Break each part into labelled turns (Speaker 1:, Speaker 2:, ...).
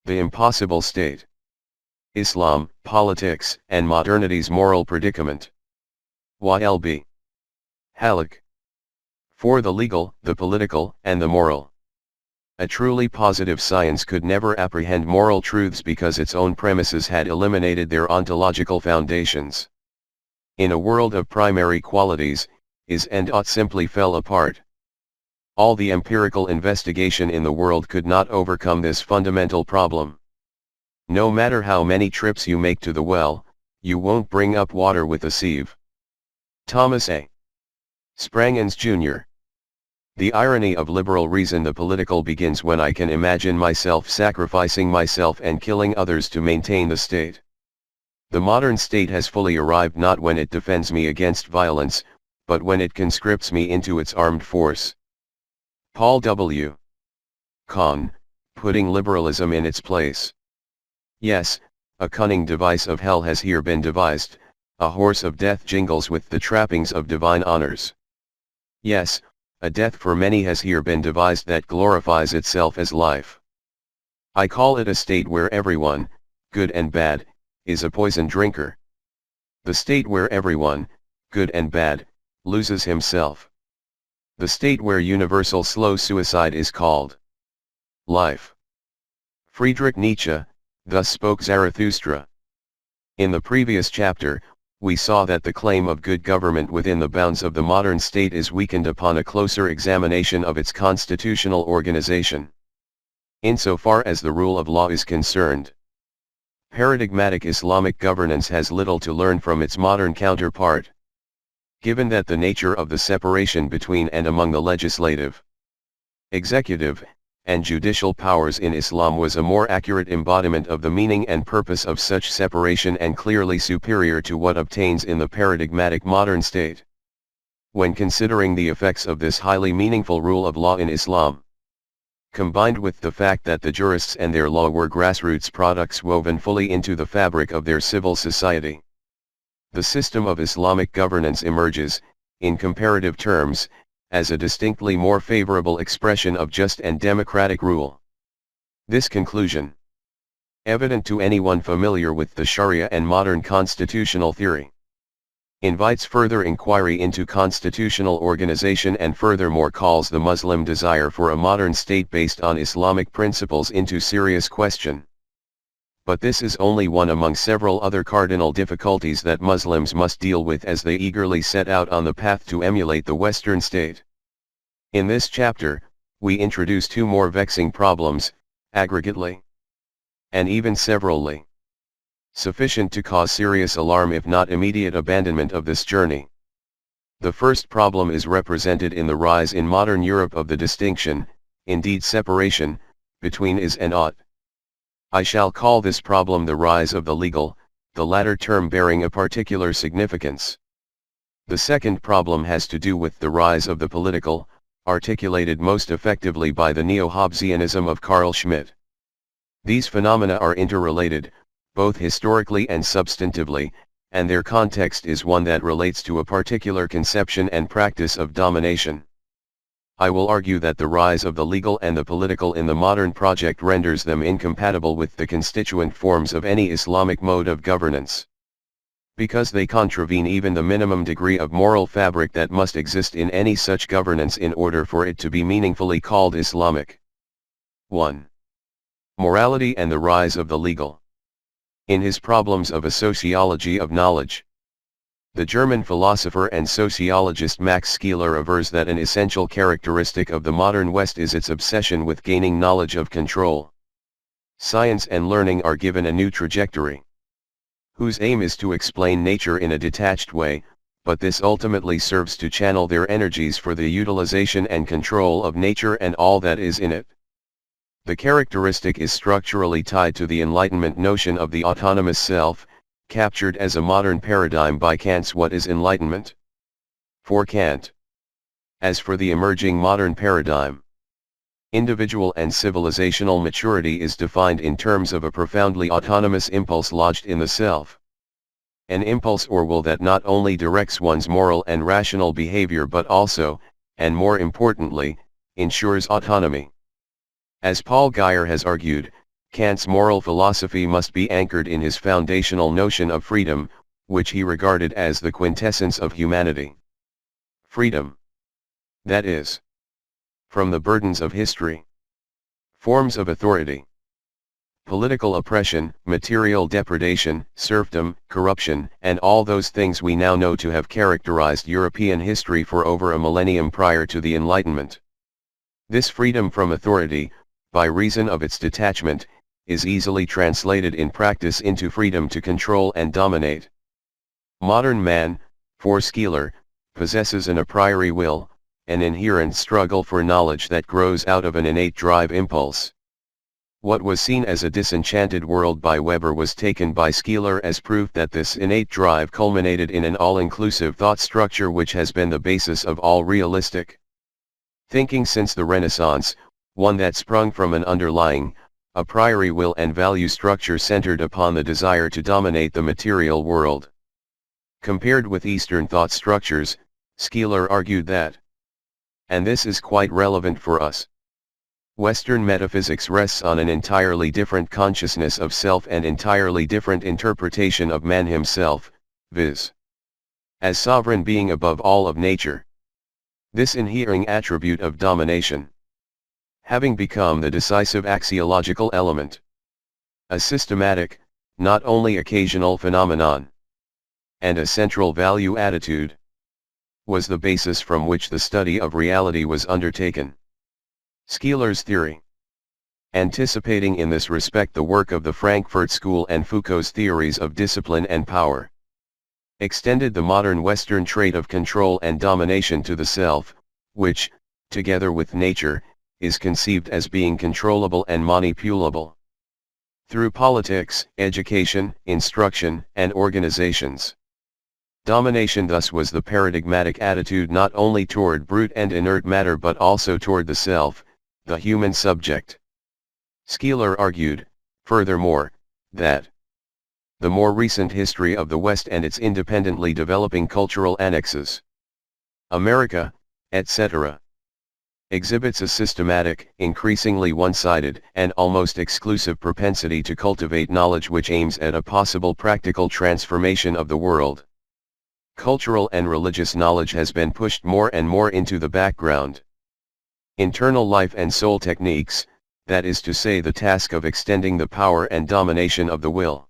Speaker 1: The Impossible State. Islam, Politics, and Modernity's Moral Predicament. Wael b. Hallaq. For the legal, the political, and the moral. A truly positive science could never apprehend moral truths because its own premises had eliminated their ontological foundations. In a world of primary qualities, is and ought simply fell apart. All the empirical investigation in the world could not overcome this fundamental problem. No matter how many trips you make to the well, you won't bring up water with a sieve. Thomas A. Sprangens Jr. The irony of liberal reason: the political begins when I can imagine myself sacrificing myself and killing others to maintain the state. The modern state has fully arrived not when it defends me against violence, but when it conscripts me into its armed force. Paul W. Kahn, putting liberalism in its place. Yes, a cunning device of hell has here been devised, a horse of death jingles with the trappings of divine honors. Yes, a death for many has here been devised that glorifies itself as life. I call it a state where everyone, good and bad, is a poison drinker. The state where everyone, good and bad, loses himself. The state where universal slow suicide is called life. Friedrich Nietzsche, thus spoke Zarathustra. In the previous chapter, we saw that the claim of good government within the bounds of the modern state is weakened upon a closer examination of its constitutional organization. Insofar as the rule of law is concerned, paradigmatic Islamic governance has little to learn from its modern counterpart. Given that the nature of the separation between and among the legislative, executive, and judicial powers in Islam was a more accurate embodiment of the meaning and purpose of such separation and clearly superior to what obtains in the paradigmatic modern state. When considering the effects of this highly meaningful rule of law in Islam, combined with the fact that the jurists and their law were grassroots products woven fully into the fabric of their civil society, the system of Islamic governance emerges, in comparative terms, as a distinctly more favorable expression of just and democratic rule. This conclusion, evident to anyone familiar with the Sharia and modern constitutional theory, invites further inquiry into constitutional organization and furthermore calls the Muslim desire for a modern state based on Islamic principles into serious question. But this is only one among several other cardinal difficulties that Muslims must deal with as they eagerly set out on the path to emulate the Western state. In this chapter, we introduce two more vexing problems, aggregately, and even severally, sufficient to cause serious alarm if not immediate abandonment of this journey. The first problem is represented in the rise in modern Europe of the distinction, indeed separation, between is and ought. I shall call this problem the rise of the legal, the latter term bearing a particular significance. The second problem has to do with the rise of the political, articulated most effectively by the neo-Hobbesianism of Carl Schmitt. These phenomena are interrelated, both historically and substantively, and their context is one that relates to a particular conception and practice of domination. I will argue that the rise of the legal and the political in the modern project renders them incompatible with the constituent forms of any Islamic mode of governance, because they contravene even the minimum degree of moral fabric that must exist in any such governance in order for it to be meaningfully called Islamic. 1. Morality and the rise of the legal. In his Problems of a Sociology of Knowledge, the German philosopher and sociologist Max Scheler avers that an essential characteristic of the modern West is its obsession with gaining knowledge of control. Science and learning are given a new trajectory, whose aim is to explain nature in a detached way, but this ultimately serves to channel their energies for the utilization and control of nature and all that is in it. The characteristic is structurally tied to the Enlightenment notion of the autonomous self, captured as a modern paradigm by Kant's What is Enlightenment? For Kant. As for the emerging modern paradigm, individual and civilizational maturity is defined in terms of a profoundly autonomous impulse lodged in the self. An impulse or will that not only directs one's moral and rational behavior but also, and more importantly, ensures autonomy. As Paul Guyer has argued, Kant's moral philosophy must be anchored in his foundational notion of freedom, which he regarded as the quintessence of humanity. Freedom, that is, from the burdens of history, forms of authority, political oppression, material depredation, serfdom, corruption, and all those things we now know to have characterized European history for over a millennium prior to the Enlightenment. This freedom from authority, by reason of its detachment, is easily translated in practice into freedom to control and dominate. Modern man, for Skeeler, possesses an a priori will, an inherent struggle for knowledge that grows out of an innate drive impulse. What was seen as a disenchanted world by Weber was taken by Skeeler as proof that this innate drive culminated in an all-inclusive thought structure which has been the basis of all realistic thinking since the Renaissance, one that sprung from an underlying, a priori will and value structure centered upon the desire to dominate the material world. Compared with Eastern thought structures, Skeeler argued that, and this is quite relevant for us, Western metaphysics rests on an entirely different consciousness of self and entirely different interpretation of man himself, viz. as sovereign being above all of nature. This inherent attribute of domination, having become the decisive axiological element, a systematic, not only occasional phenomenon, and a central value attitude, was the basis from which the study of reality was undertaken. Skeeler's theory, anticipating in this respect the work of the Frankfurt School and Foucault's theories of discipline and power, extended the modern Western trait of control and domination to the self, which, together with nature, is conceived as being controllable and manipulable through politics, education, instruction, and organizations. Domination thus was the paradigmatic attitude not only toward brute and inert matter but also toward the self, the human subject. Skeeler argued, furthermore, that the more recent history of the West and its independently developing cultural annexes, America, etc., exhibits a systematic, increasingly one-sided, and almost exclusive propensity to cultivate knowledge which aims at a possible practical transformation of the world. Cultural and religious knowledge has been pushed more and more into the background. Internal life and soul techniques, that is to say the task of extending the power and domination of the will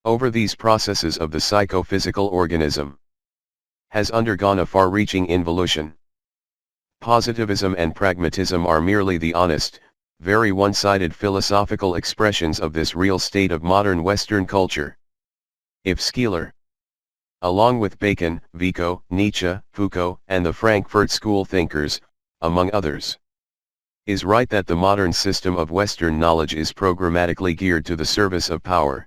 Speaker 1: over these processes of the psychophysical organism, has undergone a far-reaching involution. Positivism and pragmatism are merely the honest, very one-sided philosophical expressions of this real state of modern Western culture. If Skeeler, along with Bacon, Vico, Nietzsche, Foucault, and the Frankfurt School thinkers, among others, is right that the modern system of Western knowledge is programmatically geared to the service of power,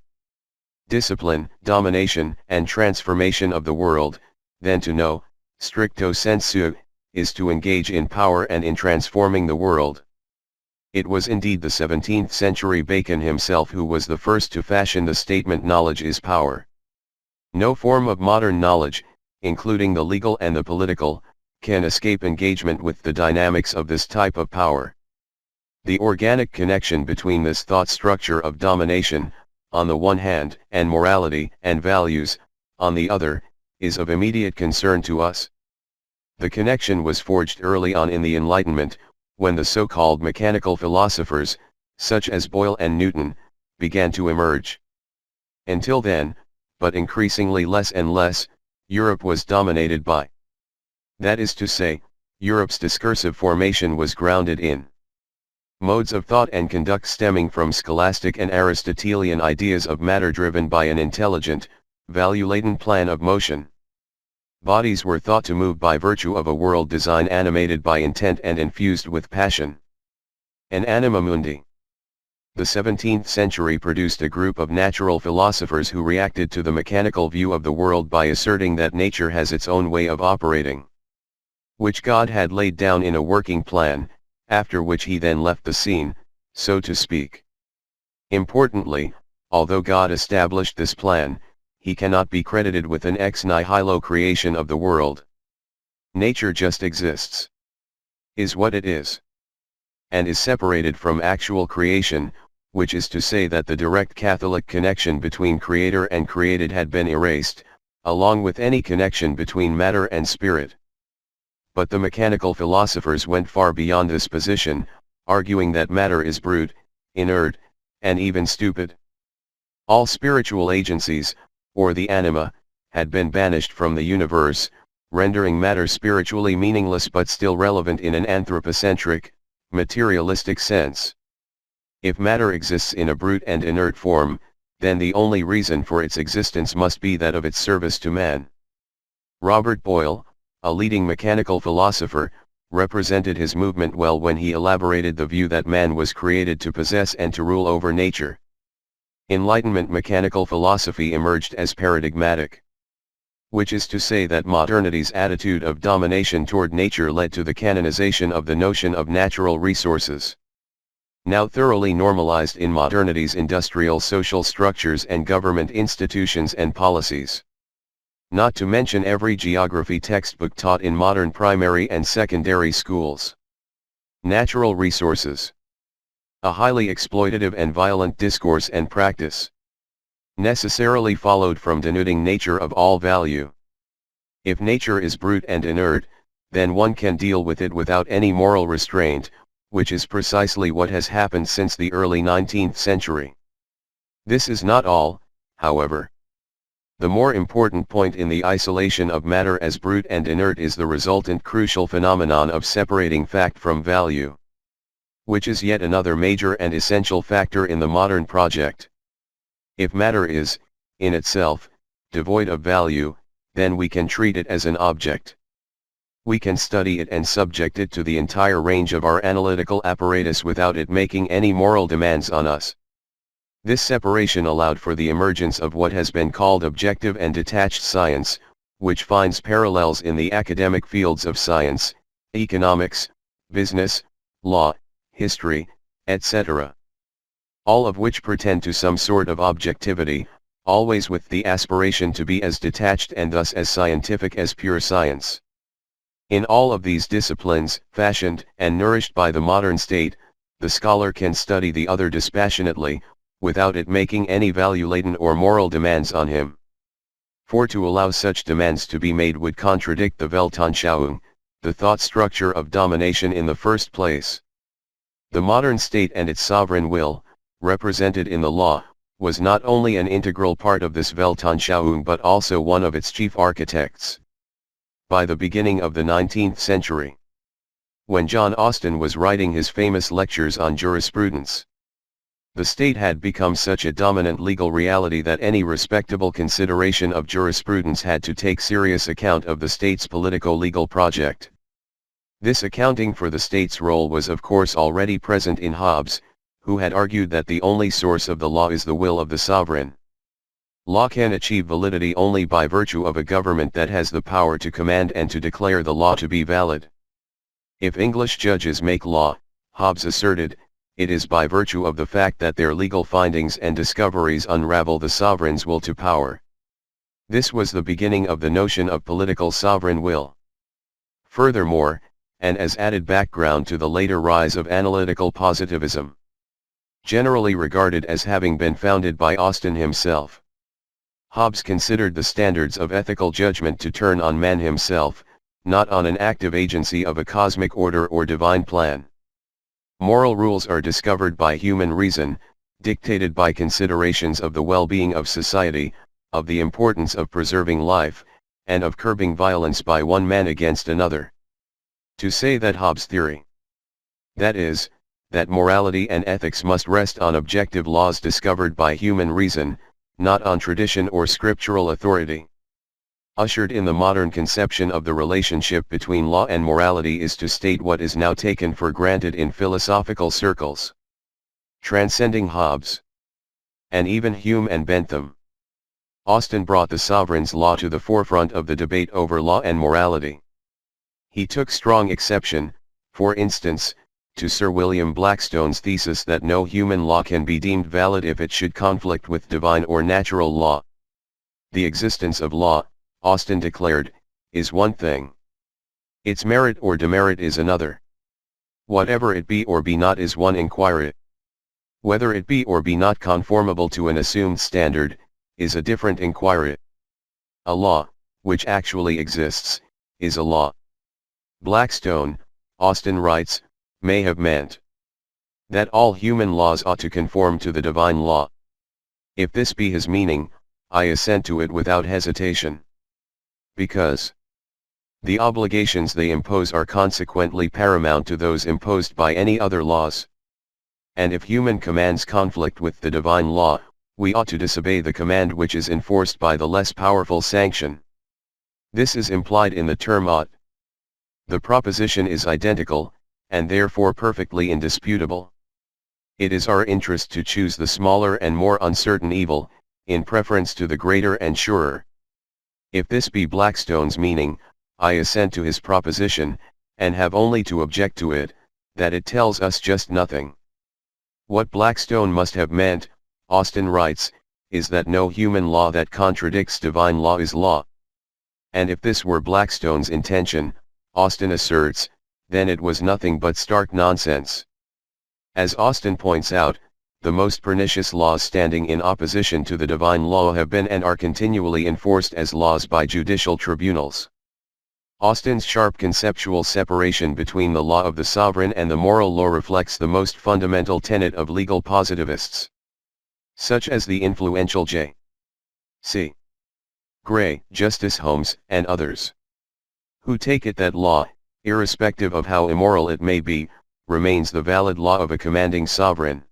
Speaker 1: discipline, domination, and transformation of the world, then to know, stricto sensu, is to engage in power and in transforming the world. It was indeed the 17th century Bacon himself who was the first to fashion the statement knowledge is power. No form of modern knowledge, including the legal and the political, can escape engagement with the dynamics of this type of power. The organic connection between this thought structure of domination, on the one hand, and morality and values, on the other, is of immediate concern to us. The connection was forged early on in the Enlightenment, when the so-called mechanical philosophers, such as Boyle and Newton, began to emerge. Until then, but increasingly less and less, Europe was dominated by. That is to say, Europe's discursive formation was grounded in modes of thought and conduct stemming from scholastic and Aristotelian ideas of matter driven by an intelligent, value-laden plan of motion. Bodies were thought to move by virtue of a world design animated by intent and infused with passion. An anima mundi. The 17th century produced a group of natural philosophers who reacted to the mechanical view of the world by asserting that nature has its own way of operating, which God had laid down in a working plan, after which he then left the scene, so to speak. Importantly, although God established this plan, he cannot be credited with an ex nihilo creation of the world. Nature just exists, is what it is, and is separated from actual creation, which is to say that the direct Catholic connection between creator and created had been erased, along with any connection between matter and spirit. But the mechanical philosophers went far beyond this position, arguing that matter is brute, inert, and even stupid. All spiritual agencies, or the anima, had been banished from the universe, rendering matter spiritually meaningless but still relevant in an anthropocentric, materialistic sense. If matter exists in a brute and inert form, then the only reason for its existence must be that of its service to man. Robert Boyle, a leading mechanical philosopher, represented his movement well when he elaborated the view that man was created to possess and to rule over nature. Enlightenment mechanical philosophy emerged as paradigmatic, which is to say that modernity's attitude of domination toward nature led to the canonization of the notion of natural resources, now thoroughly normalized in modernity's industrial social structures and government institutions and policies. Not to mention every geography textbook taught in modern primary and secondary schools. Natural resources. A highly exploitative and violent discourse and practice, necessarily followed from denuding nature of all value. If nature is brute and inert, then one can deal with it without any moral restraint, which is precisely what has happened since the early 19th century. This is not all, however. The more important point in the isolation of matter as brute and inert is the resultant crucial phenomenon of separating fact from value, which is yet another major and essential factor in the modern project. If matter is, in itself, devoid of value, then we can treat it as an object. We can study it and subject it to the entire range of our analytical apparatus without it making any moral demands on us. This separation allowed for the emergence of what has been called objective and detached science, which finds parallels in the academic fields of science, economics, business, law, history, etc. All of which pretend to some sort of objectivity, always with the aspiration to be as detached and thus as scientific as pure science. In all of these disciplines, fashioned and nourished by the modern state, the scholar can study the other dispassionately, without it making any value-laden or moral demands on him. For to allow such demands to be made would contradict the Weltanschauung, the thought structure of domination in the first place. The modern state and its sovereign will, represented in the law, was not only an integral part of this Weltanschauung but also one of its chief architects. By the beginning of the 19th century, when John Austin was writing his famous lectures on jurisprudence, the state had become such a dominant legal reality that any respectable consideration of jurisprudence had to take serious account of the state's politico-legal project. This accounting for the state's role was of course already present in Hobbes, who had argued that the only source of the law is the will of the sovereign. Law can achieve validity only by virtue of a government that has the power to command and to declare the law to be valid. If English judges make law, Hobbes asserted, it is by virtue of the fact that their legal findings and discoveries unravel the sovereign's will to power. This was the beginning of the notion of political sovereign will. Furthermore, and as added background to the later rise of analytical positivism, generally regarded as having been founded by Austin himself, Hobbes considered the standards of ethical judgment to turn on man himself, not on an active agency of a cosmic order or divine plan. Moral rules are discovered by human reason, dictated by considerations of the well-being of society, of the importance of preserving life, and of curbing violence by one man against another. To say that Hobbes' theory, that is, that morality and ethics must rest on objective laws discovered by human reason, not on tradition or scriptural authority, ushered in the modern conception of the relationship between law and morality is to state what is now taken for granted in philosophical circles. Transcending Hobbes, and even Hume and Bentham, Austin brought the sovereign's law to the forefront of the debate over law and morality. He took strong exception, for instance, to Sir William Blackstone's thesis that no human law can be deemed valid if it should conflict with divine or natural law. The existence of law, Austin declared, is one thing. Its merit or demerit is another. Whatever it be or be not is one inquiry. Whether it be or be not conformable to an assumed standard, is a different inquiry. A law, which actually exists, is a law. Blackstone, Austin writes, may have meant that all human laws ought to conform to the divine law. If this be his meaning, I assent to it without hesitation. Because the obligations they impose are consequently paramount to those imposed by any other laws. And if human commands conflict with the divine law, we ought to disobey the command which is enforced by the less powerful sanction. This is implied in the term ought. The proposition is identical, and therefore perfectly indisputable. It is our interest to choose the smaller and more uncertain evil, in preference to the greater and surer. If this be Blackstone's meaning, I assent to his proposition, and have only to object to it, that it tells us just nothing. What Blackstone must have meant, Austin writes, is that no human law that contradicts divine law is law. And if this were Blackstone's intention, Austin asserts, then it was nothing but stark nonsense. As Austin points out, the most pernicious laws standing in opposition to the divine law have been and are continually enforced as laws by judicial tribunals. Austin's sharp conceptual separation between the law of the sovereign and the moral law reflects the most fundamental tenet of legal positivists, such as the influential J. C. Gray, Justice Holmes, and others, who take it that law, irrespective of how immoral it may be, remains the valid law of a commanding sovereign.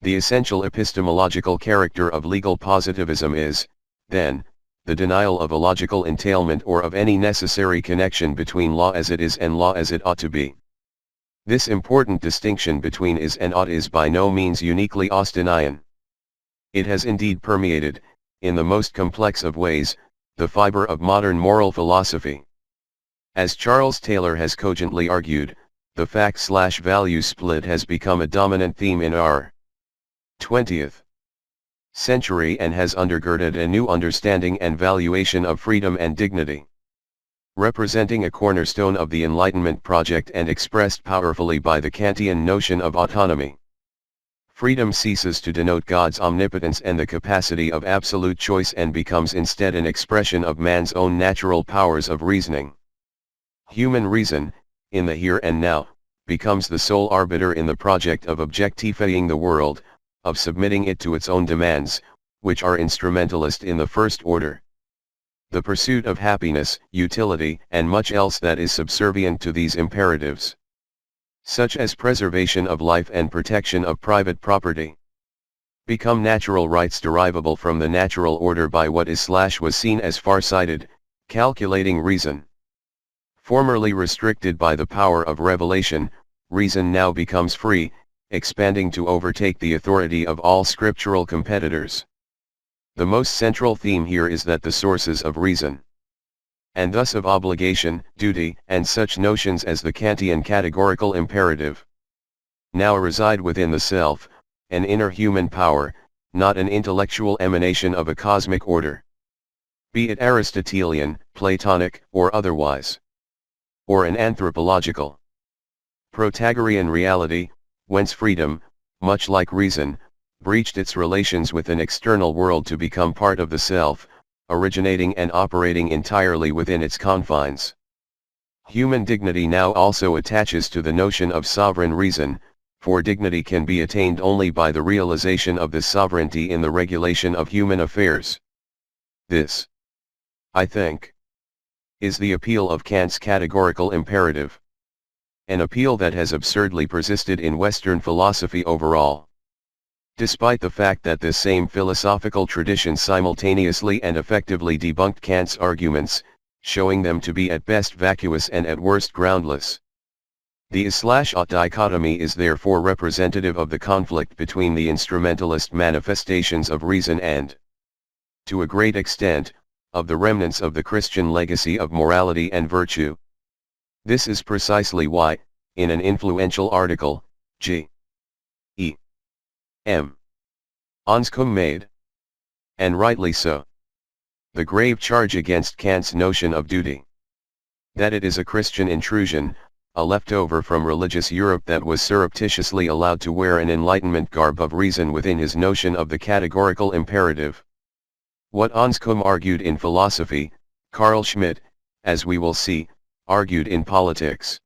Speaker 1: The essential epistemological character of legal positivism is, then, the denial of a logical entailment or of any necessary connection between law as it is and law as it ought to be. This important distinction between is and ought is by no means uniquely Austinian. It has indeed permeated, in the most complex of ways, the fiber of modern moral philosophy. As Charles Taylor has cogently argued, the fact/value split has become a dominant theme in our 20th century and has undergirded a new understanding and valuation of freedom and dignity. Representing a cornerstone of the Enlightenment project and expressed powerfully by the Kantian notion of autonomy, freedom ceases to denote God's omnipotence and the capacity of absolute choice and becomes instead an expression of man's own natural powers of reasoning. Human reason, in the here and now, becomes the sole arbiter in the project of objectifying the world, of submitting it to its own demands, which are instrumentalist in the first order. The pursuit of happiness, utility, and much else that is subservient to these imperatives, such as preservation of life and protection of private property, become natural rights derivable from the natural order by what was seen as far-sighted, calculating reason. Formerly restricted by the power of revelation, reason now becomes free, expanding to overtake the authority of all scriptural competitors. The most central theme here is that the sources of reason, and thus of obligation, duty, and such notions as the Kantian categorical imperative, now reside within the self, an inner human power, not an intellectual emanation of a cosmic order, be it Aristotelian, Platonic, or otherwise, or an anthropological, Protagorean reality, whence freedom, much like reason, breached its relations with an external world to become part of the self, originating and operating entirely within its confines. Human dignity now also attaches to the notion of sovereign reason, for dignity can be attained only by the realization of this sovereignty in the regulation of human affairs. This, I think, is the appeal of Kant's categorical imperative. An appeal that has absurdly persisted in Western philosophy overall. Despite the fact that this same philosophical tradition simultaneously and effectively debunked Kant's arguments, showing them to be at best vacuous and at worst groundless. The is/ought dichotomy is therefore representative of the conflict between the instrumentalist manifestations of reason and, to a great extent, of the remnants of the Christian legacy of morality and virtue. This is precisely why, in an influential article, G. E. M. Anscombe made, and rightly so, the grave charge against Kant's notion of duty, that it is a Christian intrusion, a leftover from religious Europe that was surreptitiously allowed to wear an Enlightenment garb of reason within his notion of the categorical imperative. What Anscombe argued in philosophy, Carl Schmitt, as we will see, argued in politics.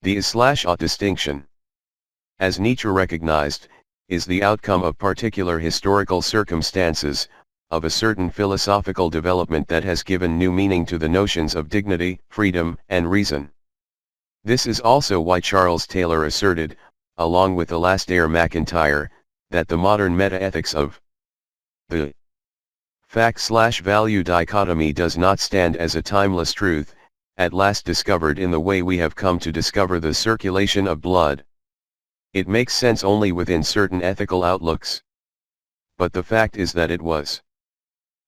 Speaker 1: The is/ought distinction, as Nietzsche recognized, is the outcome of particular historical circumstances, of a certain philosophical development that has given new meaning to the notions of dignity, freedom, and reason. This is also why Charles Taylor asserted, along with Alasdair MacIntyre, that the modern metaethics of the fact/value dichotomy does not stand as a timeless truth, at last discovered in the way we have come to discover the circulation of blood. It makes sense only within certain ethical outlooks. But the fact is that it was,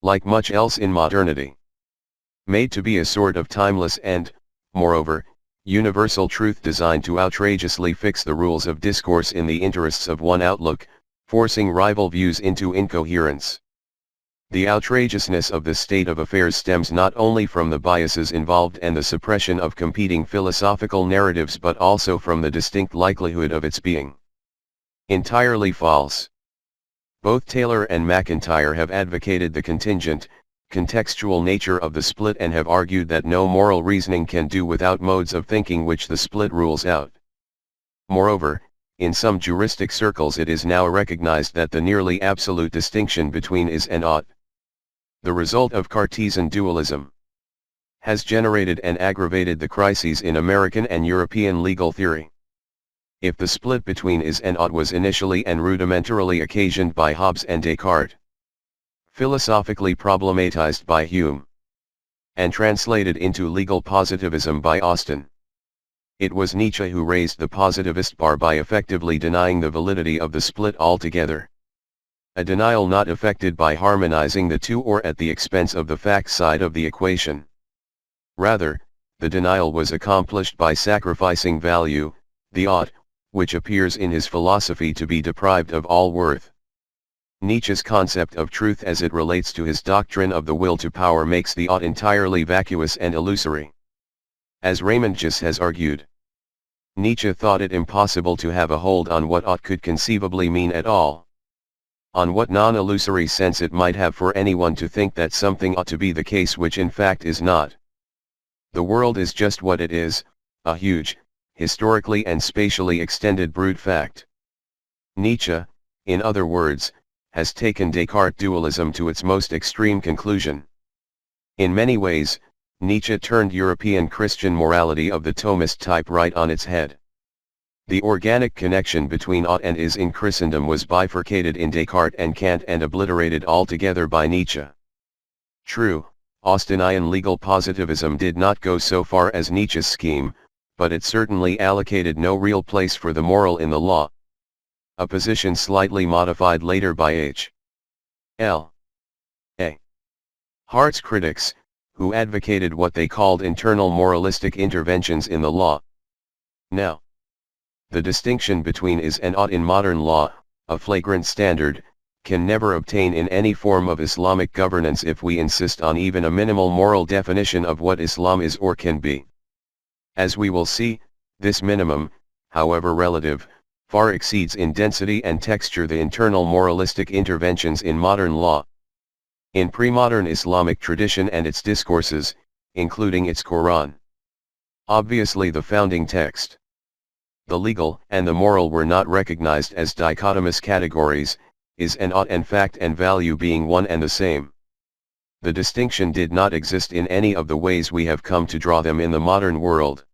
Speaker 1: like much else in modernity, made to be a sort of timeless and, moreover, universal truth designed to outrageously fix the rules of discourse in the interests of one outlook, forcing rival views into incoherence. The outrageousness of this state of affairs stems not only from the biases involved and the suppression of competing philosophical narratives but also from the distinct likelihood of its being entirely false. Both Taylor and MacIntyre have advocated the contingent, contextual nature of the split and have argued that no moral reasoning can do without modes of thinking which the split rules out. Moreover, in some juristic circles it is now recognized that the nearly absolute distinction between is and ought, the result of Cartesian dualism, has generated and aggravated the crises in American and European legal theory. If the split between is and ought was initially and rudimentarily occasioned by Hobbes and Descartes, philosophically problematized by Hume, and translated into legal positivism by Austin, it was Nietzsche who raised the positivist bar by effectively denying the validity of the split altogether. A denial not effected by harmonizing the two or at the expense of the fact side of the equation. Rather, the denial was accomplished by sacrificing value, the ought, which appears in his philosophy to be deprived of all worth. Nietzsche's concept of truth as it relates to his doctrine of the will to power makes the ought entirely vacuous and illusory. As Raymond Gis has argued, Nietzsche thought it impossible to have a hold on what ought could conceivably mean at all. On what non-illusory sense it might have for anyone to think that something ought to be the case which in fact is not. The world is just what it is, a huge, historically and spatially extended brute fact. Nietzsche, in other words, has taken Descartes' dualism to its most extreme conclusion. In many ways, Nietzsche turned European Christian morality of the Thomist type right on its head. The organic connection between ought and is in Christendom was bifurcated in Descartes and Kant and obliterated altogether by Nietzsche. True, Austinian legal positivism did not go so far as Nietzsche's scheme, but it certainly allocated no real place for the moral in the law. A position slightly modified later by H. L. A. Hart's critics, who advocated what they called internal moralistic interventions in the law. Now, the distinction between is and ought in modern law, a flagrant standard, can never obtain in any form of Islamic governance if we insist on even a minimal moral definition of what Islam is or can be. As we will see, this minimum, however relative, far exceeds in density and texture the internal moralistic interventions in modern law. In pre-modern Islamic tradition and its discourses, including its Quran, obviously the founding text, the legal and the moral were not recognized as dichotomous categories, is and ought and fact and value being one and the same. The distinction did not exist in any of the ways we have come to draw them in the modern world.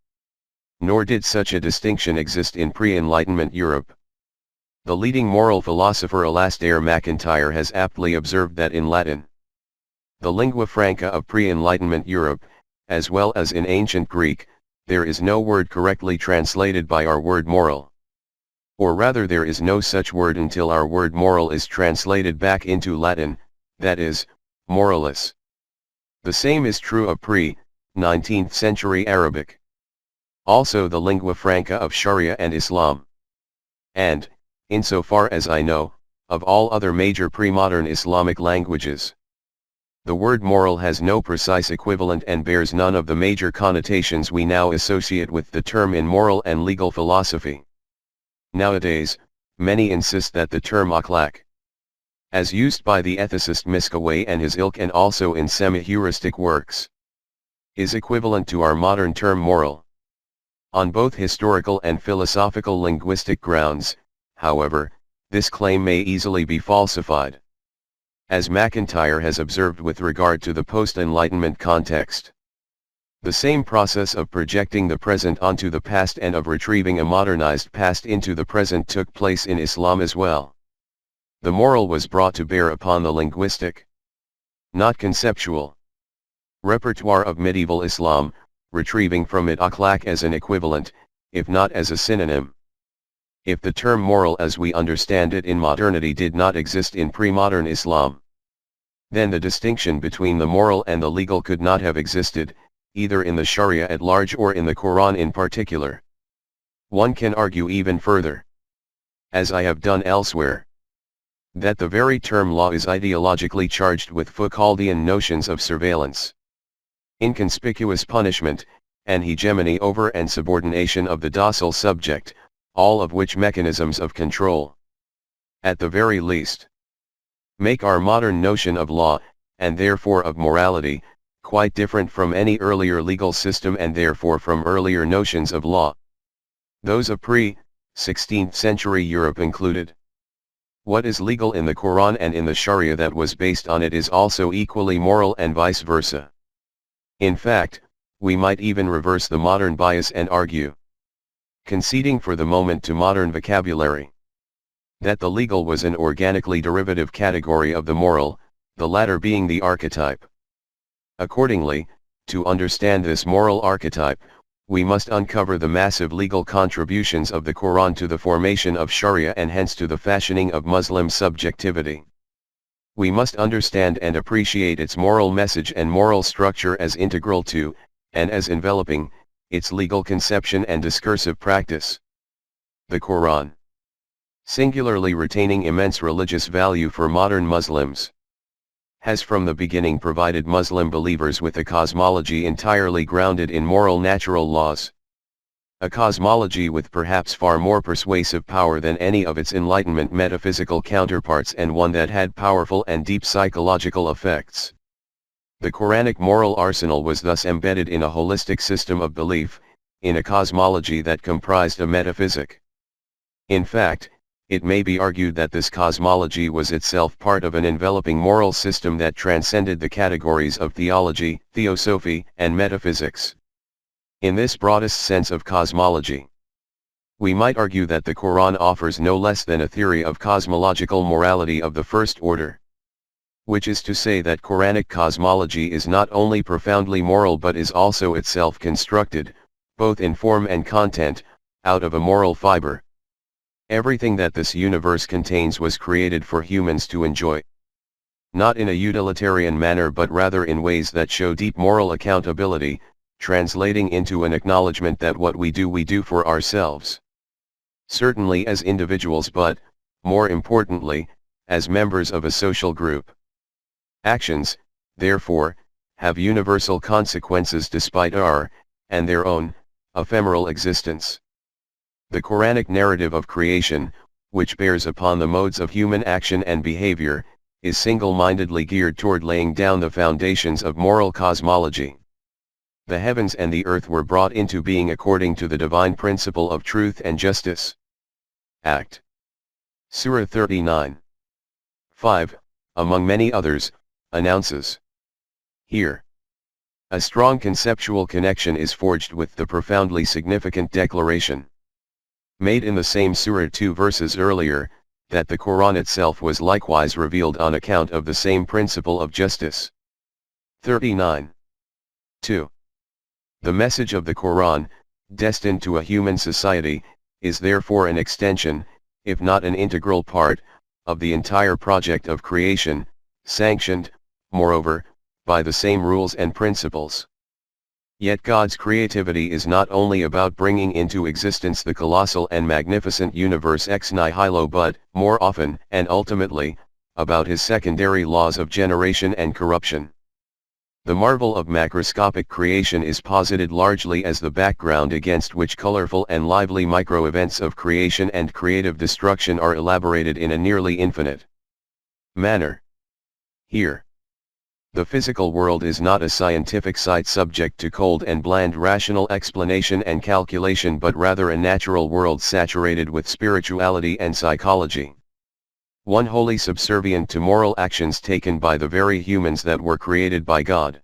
Speaker 1: Nor did such a distinction exist in pre-Enlightenment Europe. The leading moral philosopher Alasdair MacIntyre has aptly observed that in Latin, the lingua franca of pre-Enlightenment Europe, as well as in ancient Greek, there is no word correctly translated by our word moral. Or rather there is no such word until our word moral is translated back into Latin, that is, moralus. The same is true of pre-19th century Arabic. Also the lingua franca of Sharia and Islam. And, insofar as I know, of all other major pre-modern Islamic languages. The word moral has no precise equivalent and bears none of the major connotations we now associate with the term in moral and legal philosophy. Nowadays, many insist that the term akhlaq, as used by the ethicist Miskawayh and his ilk and also in semi-heuristic works, is equivalent to our modern term moral. On both historical and philosophical linguistic grounds, however, this claim may easily be falsified. As MacIntyre has observed with regard to the post-Enlightenment context, the same process of projecting the present onto the past and of retrieving a modernized past into the present took place in Islam as well. The moral was brought to bear upon the linguistic, not conceptual, repertoire of medieval Islam, retrieving from it akhlaq as an equivalent, if not as a synonym. If the term moral as we understand it in modernity did not exist in pre-modern Islam, then the distinction between the moral and the legal could not have existed, either in the Sharia at large or in the Quran in particular. One can argue even further, as I have done elsewhere, that the very term law is ideologically charged with Foucauldian notions of surveillance, inconspicuous punishment, and hegemony over and subordination of the docile subject, all of which mechanisms of control, at the very least, make our modern notion of law, and therefore of morality, quite different from any earlier legal system and therefore from earlier notions of law, those of pre-16th century Europe included. What is legal in the Quran and in the Sharia that was based on it is also equally moral and vice versa. In fact, we might even reverse the modern bias and argue, conceding for the moment to modern vocabulary, that the legal was an organically derivative category of the moral, the latter being the archetype. Accordingly, to understand this moral archetype, we must uncover the massive legal contributions of the Quran to the formation of Sharia and hence to the fashioning of Muslim subjectivity. We must understand and appreciate its moral message and moral structure as integral to, and as enveloping, its legal conception and discursive practice. The Quran, singularly retaining immense religious value for modern Muslims, has from the beginning provided Muslim believers with a cosmology entirely grounded in moral natural laws. A cosmology with perhaps far more persuasive power than any of its Enlightenment metaphysical counterparts and one that had powerful and deep psychological effects. The Quranic moral arsenal was thus embedded in a holistic system of belief, in a cosmology that comprised a metaphysic. In fact, it may be argued that this cosmology was itself part of an enveloping moral system that transcended the categories of theology, theosophy, and metaphysics. In this broadest sense of cosmology, we might argue that the Quran offers no less than a theory of cosmological morality of the first order, which is to say that Quranic cosmology is not only profoundly moral but is also itself constructed, both in form and content, out of a moral fiber. Everything that this universe contains was created for humans to enjoy, not in a utilitarian manner but rather in ways that show deep moral accountability, translating into an acknowledgement that what we do for ourselves, certainly as individuals but, more importantly, as members of a social group. Actions, therefore, have universal consequences despite our, and their own, ephemeral existence. The Quranic narrative of creation, which bears upon the modes of human action and behavior, is single-mindedly geared toward laying down the foundations of moral cosmology. The heavens and the earth were brought into being according to the divine principle of truth and justice. Act. Surah 39. 5, among many others, announces here. A strong conceptual connection is forged with the profoundly significant declaration, made in the same surah 2 verses earlier, that the Quran itself was likewise revealed on account of the same principle of justice. 39. 2. The message of the Quran, destined to a human society, is therefore an extension, if not an integral part, of the entire project of creation, sanctioned, moreover, by the same rules and principles. Yet God's creativity is not only about bringing into existence the colossal and magnificent universe ex nihilo but, more often and ultimately, about his secondary laws of generation and corruption. The marvel of macroscopic creation is posited largely as the background against which colorful and lively micro-events of creation and creative destruction are elaborated in a nearly infinite manner. Here, the physical world is not a scientific sight subject to cold and bland rational explanation and calculation, but rather a natural world saturated with spirituality and psychology. One wholly subservient to moral actions taken by the very humans that were created by God.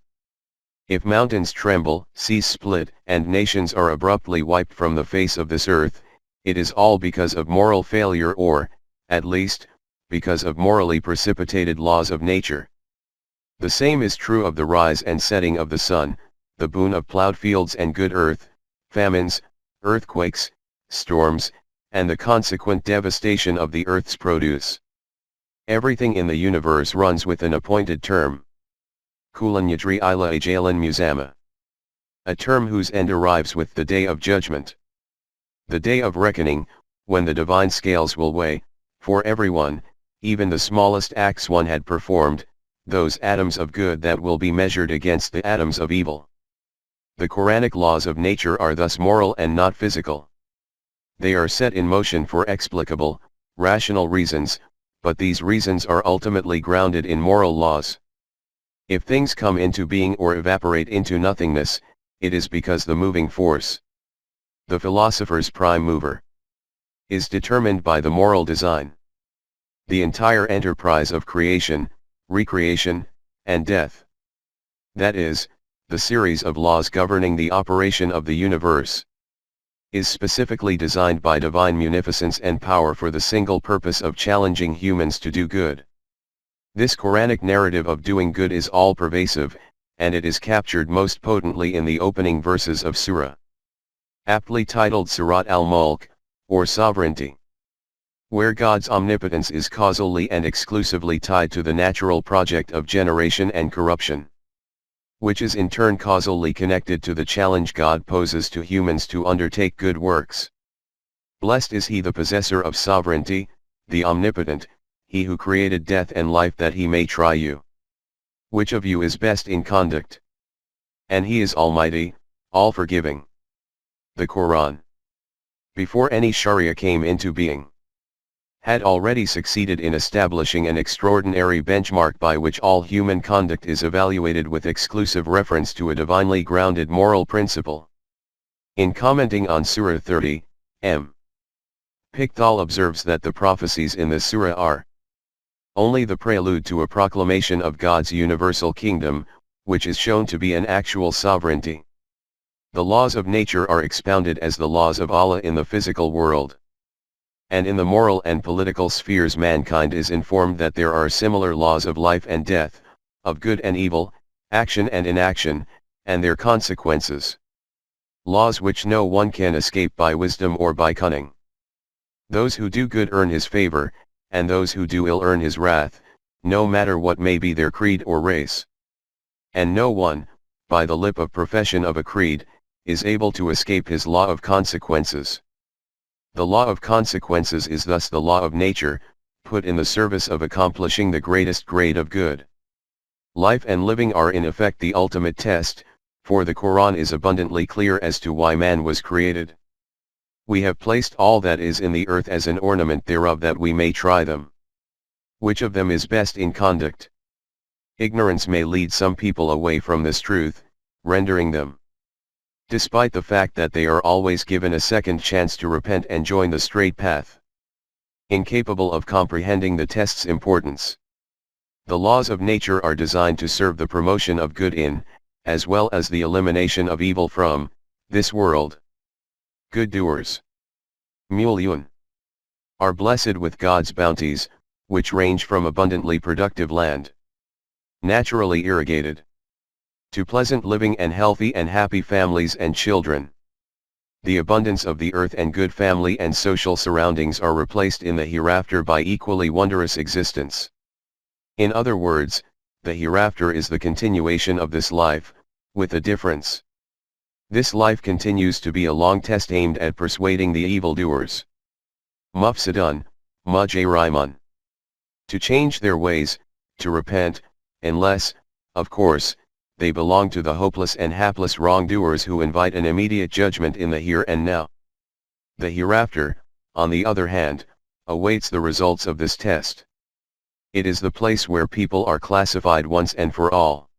Speaker 1: If mountains tremble, seas split, and nations are abruptly wiped from the face of this earth, it is all because of moral failure, or, at least, because of morally precipitated laws of nature. The same is true of the rise and setting of the sun, the boon of plowed fields and good earth, famines, earthquakes, storms, and the consequent devastation of the earth's produce. Everything in the universe runs with an appointed term. Kulan yadri ila ajalan musama. A term whose end arrives with the day of judgment. The day of reckoning, when the divine scales will weigh, for everyone, even the smallest acts one had performed, those atoms of good that will be measured against the atoms of evil. The Quranic laws of nature are thus moral and not physical. They are set in motion for explicable, rational reasons, but these reasons are ultimately grounded in moral laws. If things come into being or evaporate into nothingness, it is because the moving force, the philosopher's prime mover, is determined by the moral design. The entire enterprise of creation, recreation, and death, that is, the series of laws governing the operation of the universe, is specifically designed by divine munificence and power for the single purpose of challenging humans to do good. This Quranic narrative of doing good is all-pervasive, and it is captured most potently in the opening verses of Surah, aptly titled Surat al-Mulk, or Sovereignty, where God's omnipotence is causally and exclusively tied to the natural project of generation and corruption, which is in turn causally connected to the challenge God poses to humans to undertake good works. Blessed is he the possessor of sovereignty, the omnipotent, he who created death and life that he may try you. Which of you is best in conduct? And he is almighty, all-forgiving. The Quran, before any Sharia came into being, had already succeeded in establishing an extraordinary benchmark by which all human conduct is evaluated with exclusive reference to a divinely grounded moral principle. In commenting on Surah 30, M. Pickthall observes that the prophecies in the surah are only the prelude to a proclamation of God's universal kingdom, which is shown to be an actual sovereignty. The laws of nature are expounded as the laws of Allah in the physical world. And in the moral and political spheres mankind is informed that there are similar laws of life and death, of good and evil, action and inaction, and their consequences. Laws which no one can escape by wisdom or by cunning. Those who do good earn his favor, and those who do ill earn his wrath, no matter what may be their creed or race. And no one, by the lip of profession of a creed, is able to escape his law of consequences. The law of consequences is thus the law of nature, put in the service of accomplishing the greatest grade of good. Life and living are in effect the ultimate test, for the Quran is abundantly clear as to why man was created. We have placed all that is in the earth as an ornament thereof that we may try them. Which of them is best in conduct? Ignorance may lead some people away from this truth, rendering them, despite the fact that they are always given a second chance to repent and join the straight path, incapable of comprehending the test's importance. The laws of nature are designed to serve the promotion of good in, as well as the elimination of evil from, this world. Good doers, Mulyun, are blessed with God's bounties, which range from abundantly productive land, naturally irrigated, to pleasant living and healthy and happy families and children. The abundance of the earth and good family and social surroundings are replaced in the hereafter by equally wondrous existence. In other words, the hereafter is the continuation of this life, with a difference. This life continues to be a long test aimed at persuading the evildoers, Mufsidun, Mujrimun, to change their ways, to repent, unless, of course, they belong to the hopeless and hapless wrongdoers who invite an immediate judgment in the here and now. The hereafter, on the other hand, awaits the results of this test. It is the place where people are classified once and for all.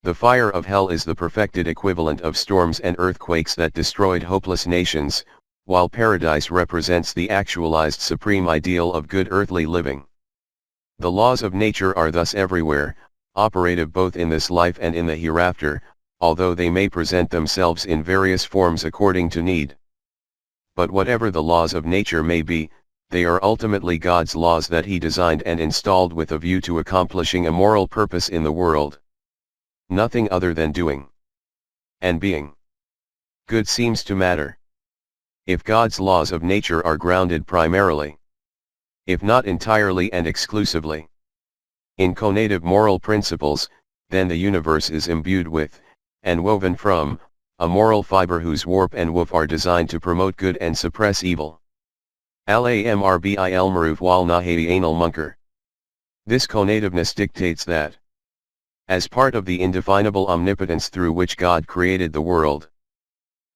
Speaker 1: The fire of hell is the perfected equivalent of storms and earthquakes that destroyed hopeless nations, while paradise represents the actualized supreme ideal of good earthly living. The laws of nature are thus everywhere, operative both in this life and in the hereafter, although they may present themselves in various forms according to need. But whatever the laws of nature may be, they are ultimately God's laws that He designed and installed with a view to accomplishing a moral purpose in the world. Nothing other than doing and being good seems to matter. If God's laws of nature are grounded primarily, if not entirely and exclusively, in conative moral principles, then the universe is imbued with, and woven from, a moral fiber whose warp and woof are designed to promote good and suppress evil. Al-Amrbil Maruf wal Nahi Anil Munkar. This conativeness dictates that, as part of the indefinable omnipotence through which God created the world,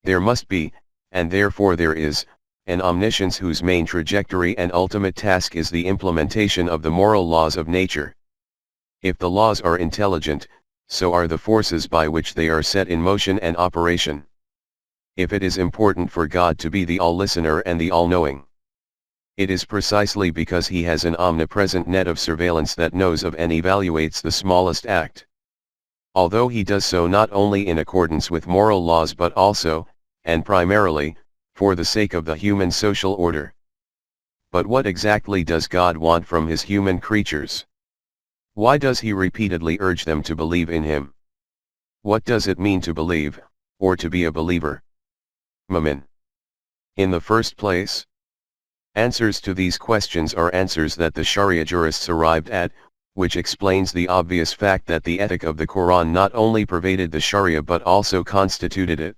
Speaker 1: there must be, and therefore there is, an omniscience whose main trajectory and ultimate task is the implementation of the moral laws of nature. If the laws are intelligent, so are the forces by which they are set in motion and operation. If it is important for God to be the all-listener and the all-knowing, it is precisely because He has an omnipresent net of surveillance that knows of and evaluates the smallest act. Although He does so not only in accordance with moral laws but also, and primarily, for the sake of the human social order. But what exactly does God want from His human creatures? Why does He repeatedly urge them to believe in Him? What does it mean to believe, or to be a believer? Mu'min. In the first place, answers to these questions are answers that the Sharia jurists arrived at, which explains the obvious fact that the ethic of the Quran not only pervaded the Sharia but also constituted it.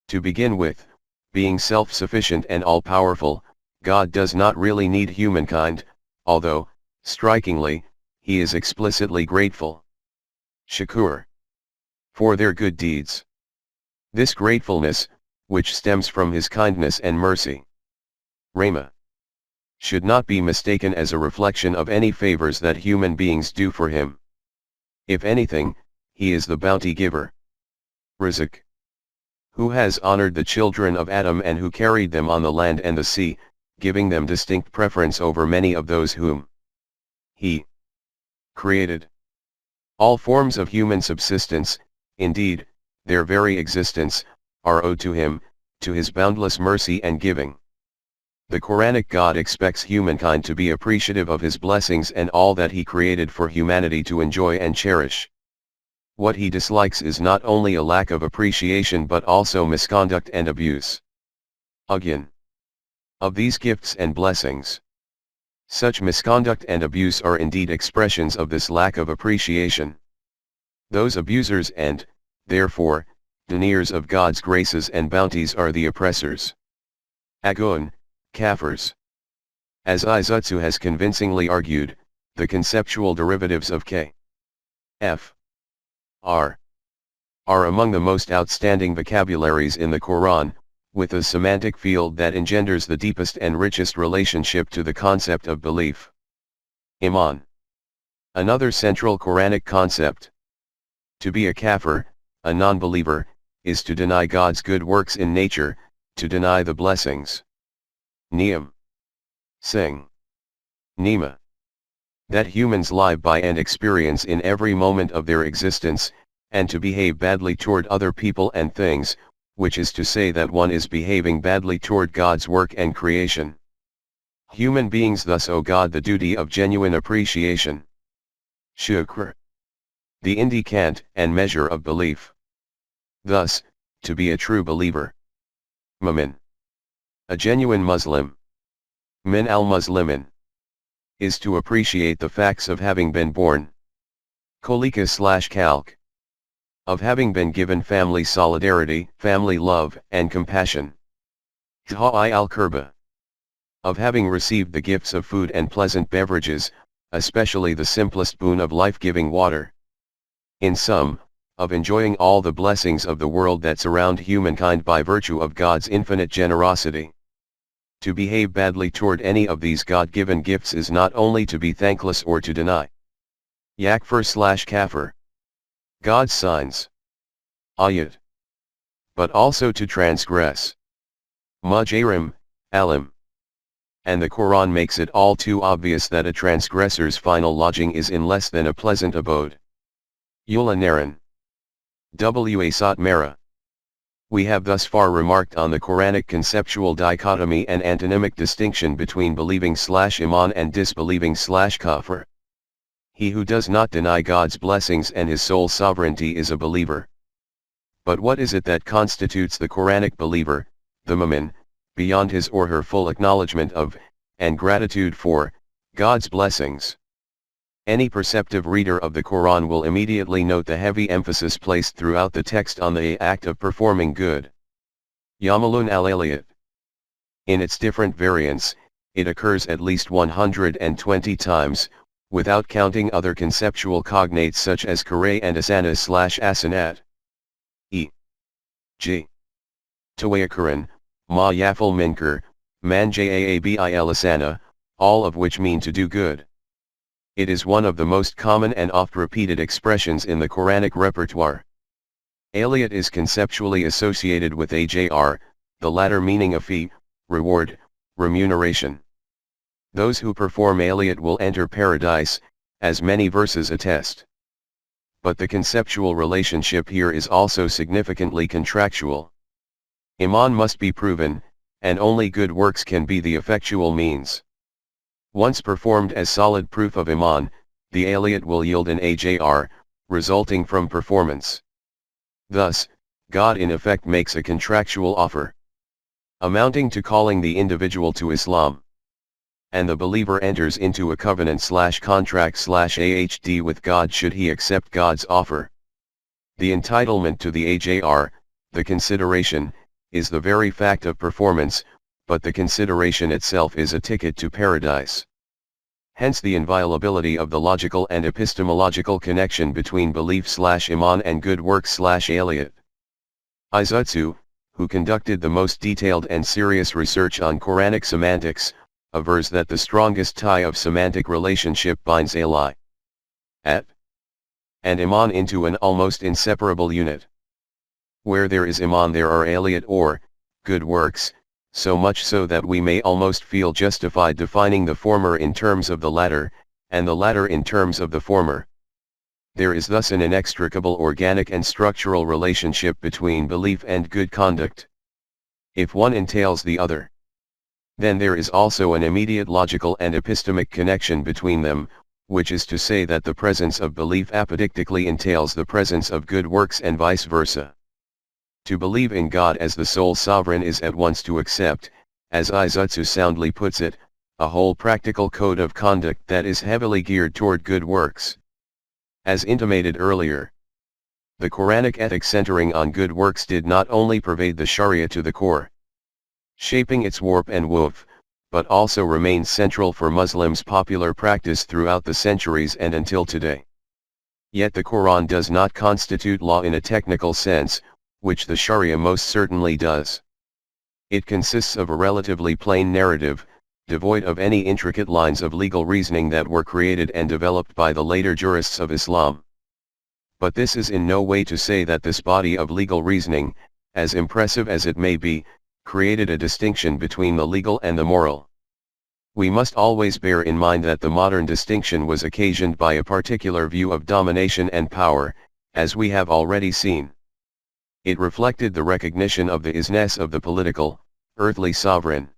Speaker 1: To begin with, being self-sufficient and all-powerful, God does not really need humankind, although, strikingly, He is explicitly grateful. Shakur. For their good deeds. This gratefulness, which stems from His kindness and mercy, Rama, should not be mistaken as a reflection of any favors that human beings do for Him. If anything, He is the bounty giver. Rizq. Who has honored the children of Adam and who carried them on the land and the sea, giving them distinct preference over many of those whom He created. All forms of human subsistence, indeed, their very existence, are owed to Him, to His boundless mercy and giving. The Quranic God expects humankind to be appreciative of His blessings and all that He created for humanity to enjoy and cherish. What He dislikes is not only a lack of appreciation but also misconduct and abuse. Again, of these gifts and blessings, such misconduct and abuse are indeed expressions of this lack of appreciation. Those abusers and, therefore, deniers of God's graces and bounties are the oppressors. Agun, Kafirs. As Izutsu has convincingly argued, the conceptual derivatives of K, F, R are among the most outstanding vocabularies in the Quran, with a semantic field that engenders the deepest and richest relationship to the concept of belief. Iman. Another central Quranic concept. To be a kafir, a non-believer, is to deny God's good works in nature, to deny the blessings. Niyam. Sing. Nima. That humans live by and experience in every moment of their existence, and to behave badly toward other people and things, which is to say that one is behaving badly toward God's work and creation. Human beings thus owe God the duty of genuine appreciation. Shukr. The indicant and measure of belief. Thus, to be a true believer. Mu'min. A genuine Muslim. Min al-Muslimin. Is to appreciate the facts of having been born. Kolika/Kalk. Of having been given family solidarity, family love, and compassion. Ta'i al-Kurba. Of having received the gifts of food and pleasant beverages, especially the simplest boon of life-giving water. In sum, of enjoying all the blessings of the world that surround humankind by virtue of God's infinite generosity. To behave badly toward any of these God-given gifts is not only to be thankless or to deny yakfir/kafir, God's signs, ayat, but also to transgress mujarim, alim. And the Quran makes it all too obvious that a transgressor's final lodging is in less than a pleasant abode. Yula Naran. W. Sat Mara. We have thus far remarked on the Quranic conceptual dichotomy and antonymic distinction between believing/iman and disbelieving/kafir. He who does not deny God's blessings and his sole sovereignty is a believer. But what is it that constitutes the Quranic believer, the mu'min, beyond his or her full acknowledgement of, and gratitude for, God's blessings? Any perceptive reader of the Quran will immediately note the heavy emphasis placed throughout the text on the act of performing good. Yamalun al-Aliyat. In its different variants, it occurs at least 120 times, without counting other conceptual cognates such as karay and asana/asanat. E.g. Tawayakaran, ma yafal minkar, man jaabil asana, all of which mean to do good. It is one of the most common and oft-repeated expressions in the Quranic repertoire. Aliyat is conceptually associated with ajr, the latter meaning a fee, reward, remuneration. Those who perform aliyat will enter paradise, as many verses attest. But the conceptual relationship here is also significantly contractual. Iman must be proven, and only good works can be the effectual means. Once performed as solid proof of Iman, the aliyat will yield an ajr, resulting from performance. Thus, God in effect makes a contractual offer, amounting to calling the individual to Islam. And the believer enters into a covenant/contract/ahd with God should he accept God's offer. The entitlement to the ajr, the consideration, is the very fact of performance, but the consideration itself is a ticket to paradise. Hence the inviolability of the logical and epistemological connection between belief/iman and good works/aliyat. Izutsu, who conducted the most detailed and serious research on Quranic semantics, avers that the strongest tie of semantic relationship binds aliyat and iman into an almost inseparable unit. Where there is iman there are aliyat or good works, so much so that we may almost feel justified defining the former in terms of the latter, and the latter in terms of the former. There is thus an inextricable organic and structural relationship between belief and good conduct. If one entails the other, then there is also an immediate logical and epistemic connection between them, which is to say that the presence of belief apodictically entails the presence of good works and vice versa. To believe in God as the sole sovereign is at once to accept, as Izutsu soundly puts it, a whole practical code of conduct that is heavily geared toward good works. As intimated earlier, the Quranic ethic centering on good works did not only pervade the Sharia to the core, shaping its warp and woof, but also remains central for Muslims' popular practice throughout the centuries and until today. Yet the Quran does not constitute law in a technical sense, which the Sharia most certainly does. It consists of a relatively plain narrative, devoid of any intricate lines of legal reasoning that were created and developed by the later jurists of Islam. But this is in no way to say that this body of legal reasoning, as impressive as it may be, created a distinction between the legal and the moral. We must always bear in mind that the modern distinction was occasioned by a particular view of domination and power, as we have already seen. It reflected the recognition of the isness of the political, earthly sovereign.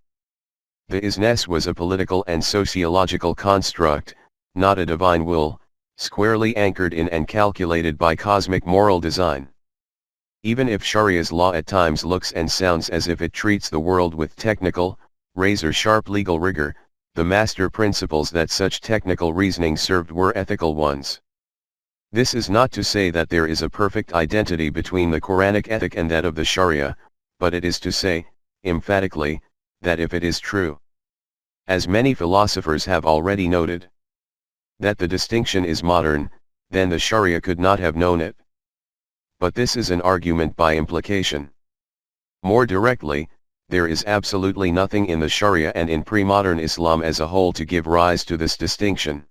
Speaker 1: The isness was a political and sociological construct, not a divine will, squarely anchored in and calculated by cosmic moral design. Even if Sharia's law at times looks and sounds as if it treats the world with technical, razor-sharp legal rigor, the master principles that such technical reasoning served were ethical ones. This is not to say that there is a perfect identity between the Quranic ethic and that of the Sharia, but it is to say, emphatically, that if it is true, as many philosophers have already noted, that the distinction is modern, then the Sharia could not have known it. but this is an argument by implication. More directly, there is absolutely nothing in the Sharia and in pre-modern Islam as a whole to give rise to this distinction.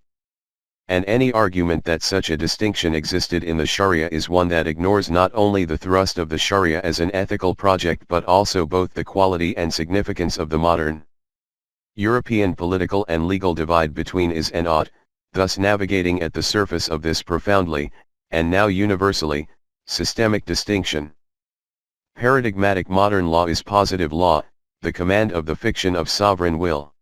Speaker 1: And any argument that such a distinction existed in the Sharia is one that ignores not only the thrust of the Sharia as an ethical project but also both the quality and significance of the modern European political and legal divide between is and ought, thus navigating at the surface of this profoundly, and now universally, systemic distinction. Paradigmatic modern law is positive law, the command of the fiction of sovereign will.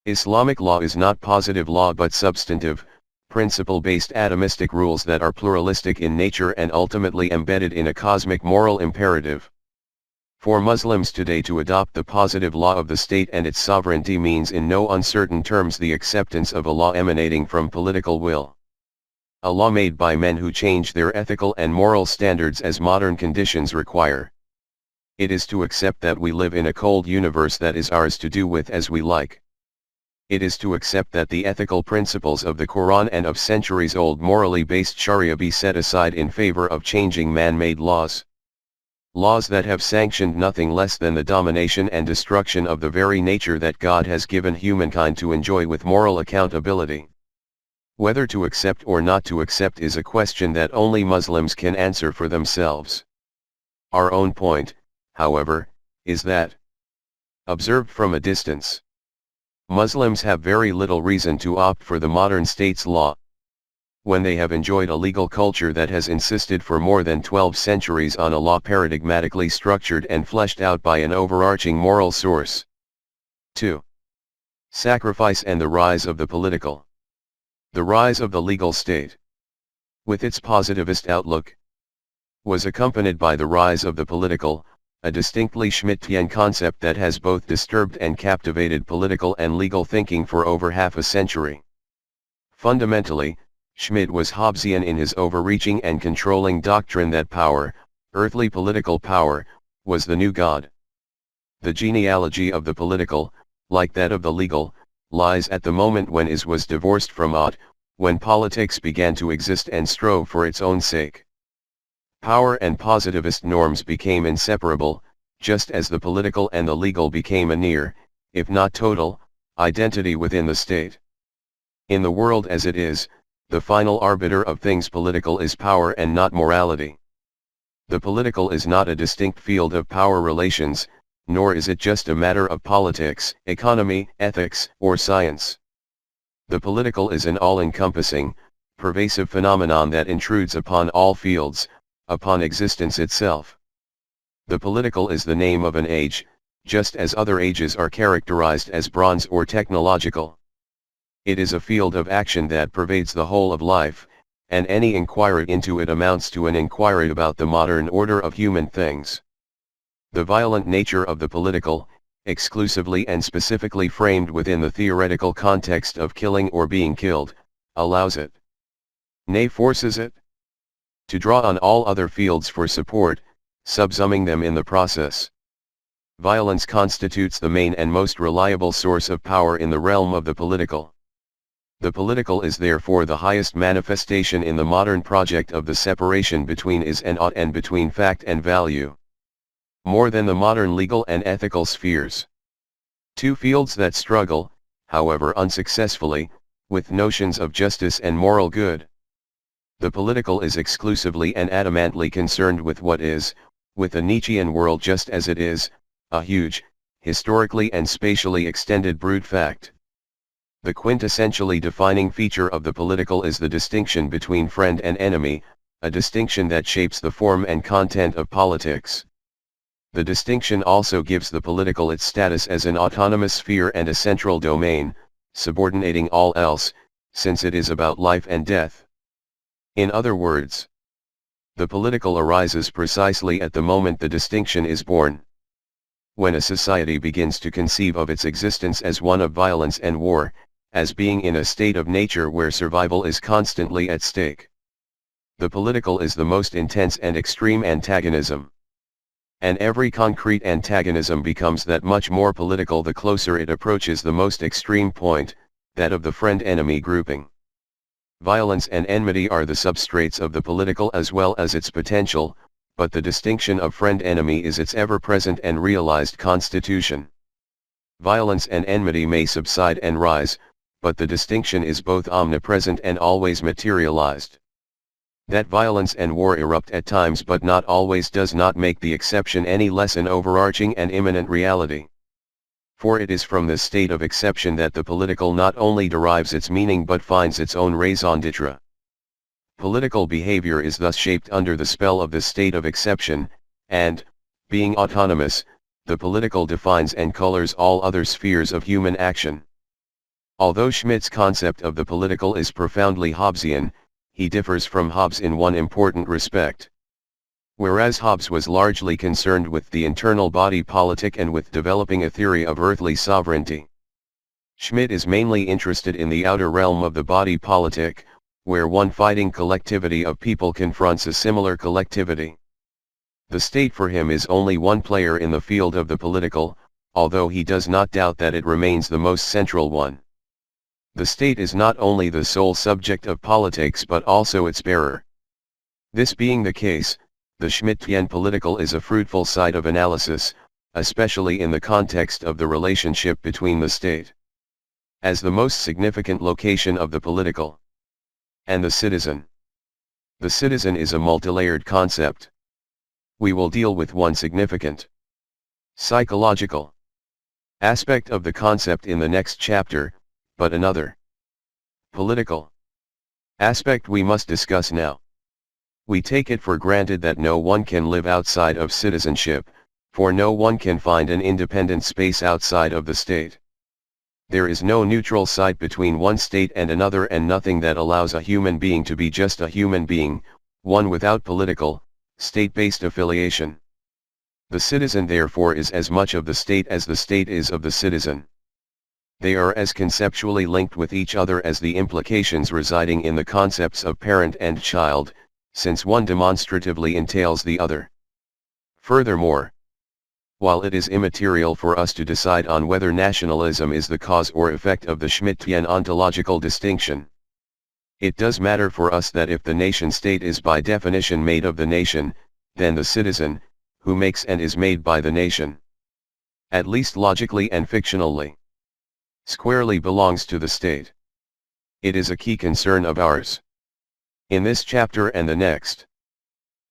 Speaker 1: Islamic law is not positive law but substantive, principle-based atomistic rules that are pluralistic in nature and ultimately embedded in a cosmic moral imperative. For Muslims today to adopt the positive law of the state and its sovereignty means in no uncertain terms the acceptance of a law emanating from political will. A law made by men who change their ethical and moral standards as modern conditions require. It is to accept that we live in a cold universe that is ours to do with as we like. It is to accept that the ethical principles of the Quran and of centuries-old morally based Sharia be set aside in favor of changing man-made laws. Laws that have sanctioned nothing less than the domination and destruction of the very nature that God has given humankind to enjoy with moral accountability. Whether to accept or not to accept is a question that only Muslims can answer for themselves. Our own point, however, is that, observed from a distance, Muslims have very little reason to opt for the modern state's law, when they have enjoyed a legal culture that has insisted for more than 12 centuries on a law paradigmatically structured and fleshed out by an overarching moral source. 2. Sacrifice and the rise of the political. The rise of the legal state, with its positivist outlook, was accompanied by the rise of the political, a distinctly Schmittian concept that has both disturbed and captivated political and legal thinking for over half a century. Fundamentally, Schmitt was Hobbesian in his overreaching and controlling doctrine that power, earthly political power, was the new God. The genealogy of the political, like that of the legal, lies at the moment when is was divorced from ought, when politics began to exist and strove for its own sake. Power and positivist norms became inseparable, just as the political and the legal became a near, if not total, identity within the state. In the world as it is, the final arbiter of things political is power and not morality. The political is not a distinct field of power relations, nor is it just a matter of politics, economy, ethics, or science. The political is an all-encompassing, pervasive phenomenon that intrudes upon all fields, upon existence itself. The political is the name of an age, just as other ages are characterized as bronze or technological. It is a field of action that pervades the whole of life, and any inquiry into it amounts to an inquiry about the modern order of human things. The violent nature of the political, exclusively and specifically framed within the theoretical context of killing or being killed, allows it, nay forces it, to draw on all other fields for support, subsuming them in the process. Violence constitutes the main and most reliable source of power in the realm of the political. The political is therefore the highest manifestation in the modern project of the separation between is and ought and between fact and value. More than the modern legal and ethical spheres. Two fields that struggle, however unsuccessfully, with notions of justice and moral good. The political is exclusively and adamantly concerned with what is, with the Nietzschean world just as it is, a huge, historically and spatially extended brute fact. The quintessentially defining feature of the political is the distinction between friend and enemy, a distinction that shapes the form and content of politics. The distinction also gives the political its status as an autonomous sphere and a central domain, subordinating all else, since it is about life and death. In other words, the political arises precisely at the moment the distinction is born. When a society begins to conceive of its existence as one of violence and war, as being in a state of nature where survival is constantly at stake. The political is the most intense and extreme antagonism. And every concrete antagonism becomes that much more political the closer it approaches the most extreme point, that of the friend-enemy grouping. Violence and enmity are the substrates of the political as well as its potential, but the distinction of friend-enemy is its ever-present and realized constitution. Violence and enmity may subside and rise, but the distinction is both omnipresent and always materialized. That violence and war erupt at times but not always does not make the exception any less an overarching and imminent reality. For it is from this state of exception that the political not only derives its meaning but finds its own raison d'etre. Political behavior is thus shaped under the spell of this state of exception, and, being autonomous, the political defines and colors all other spheres of human action. Although Schmidt's concept of the political is profoundly Hobbesian, he differs from Hobbes in one important respect. Whereas Hobbes was largely concerned with the internal body politic and with developing a theory of earthly sovereignty, Schmidt is mainly interested in the outer realm of the body politic, where one fighting collectivity of people confronts a similar collectivity. The state for him is only one player in the field of the political, although he does not doubt that it remains the most central one. The state is not only the sole subject of politics but also its bearer. This being the case, the Schmidtian political is a fruitful site of analysis, especially in the context of the relationship between the state as the most significant location of the political and the citizen. The citizen is a multilayered concept. We will deal with one significant psychological aspect of the concept in the next chapter, but another political aspect we must discuss now. We take it for granted that no one can live outside of citizenship, for no one can find an independent space outside of the state. There is no neutral site between one state and another and nothing that allows a human being to be just a human being, one without political, state-based affiliation. The citizen therefore is as much of the state as the state is of the citizen. They are as conceptually linked with each other as the implications residing in the concepts of parent and child, since one demonstratively entails the other. Furthermore, while it is immaterial for us to decide on whether nationalism is the cause or effect of the Schmidtian ontological distinction, it does matter for us that if the nation-state is by definition made of the nation, then the citizen, who makes and is made by the nation, at least logically and fictionally, squarely belongs to the state. It is a key concern of ours, in this chapter and the next,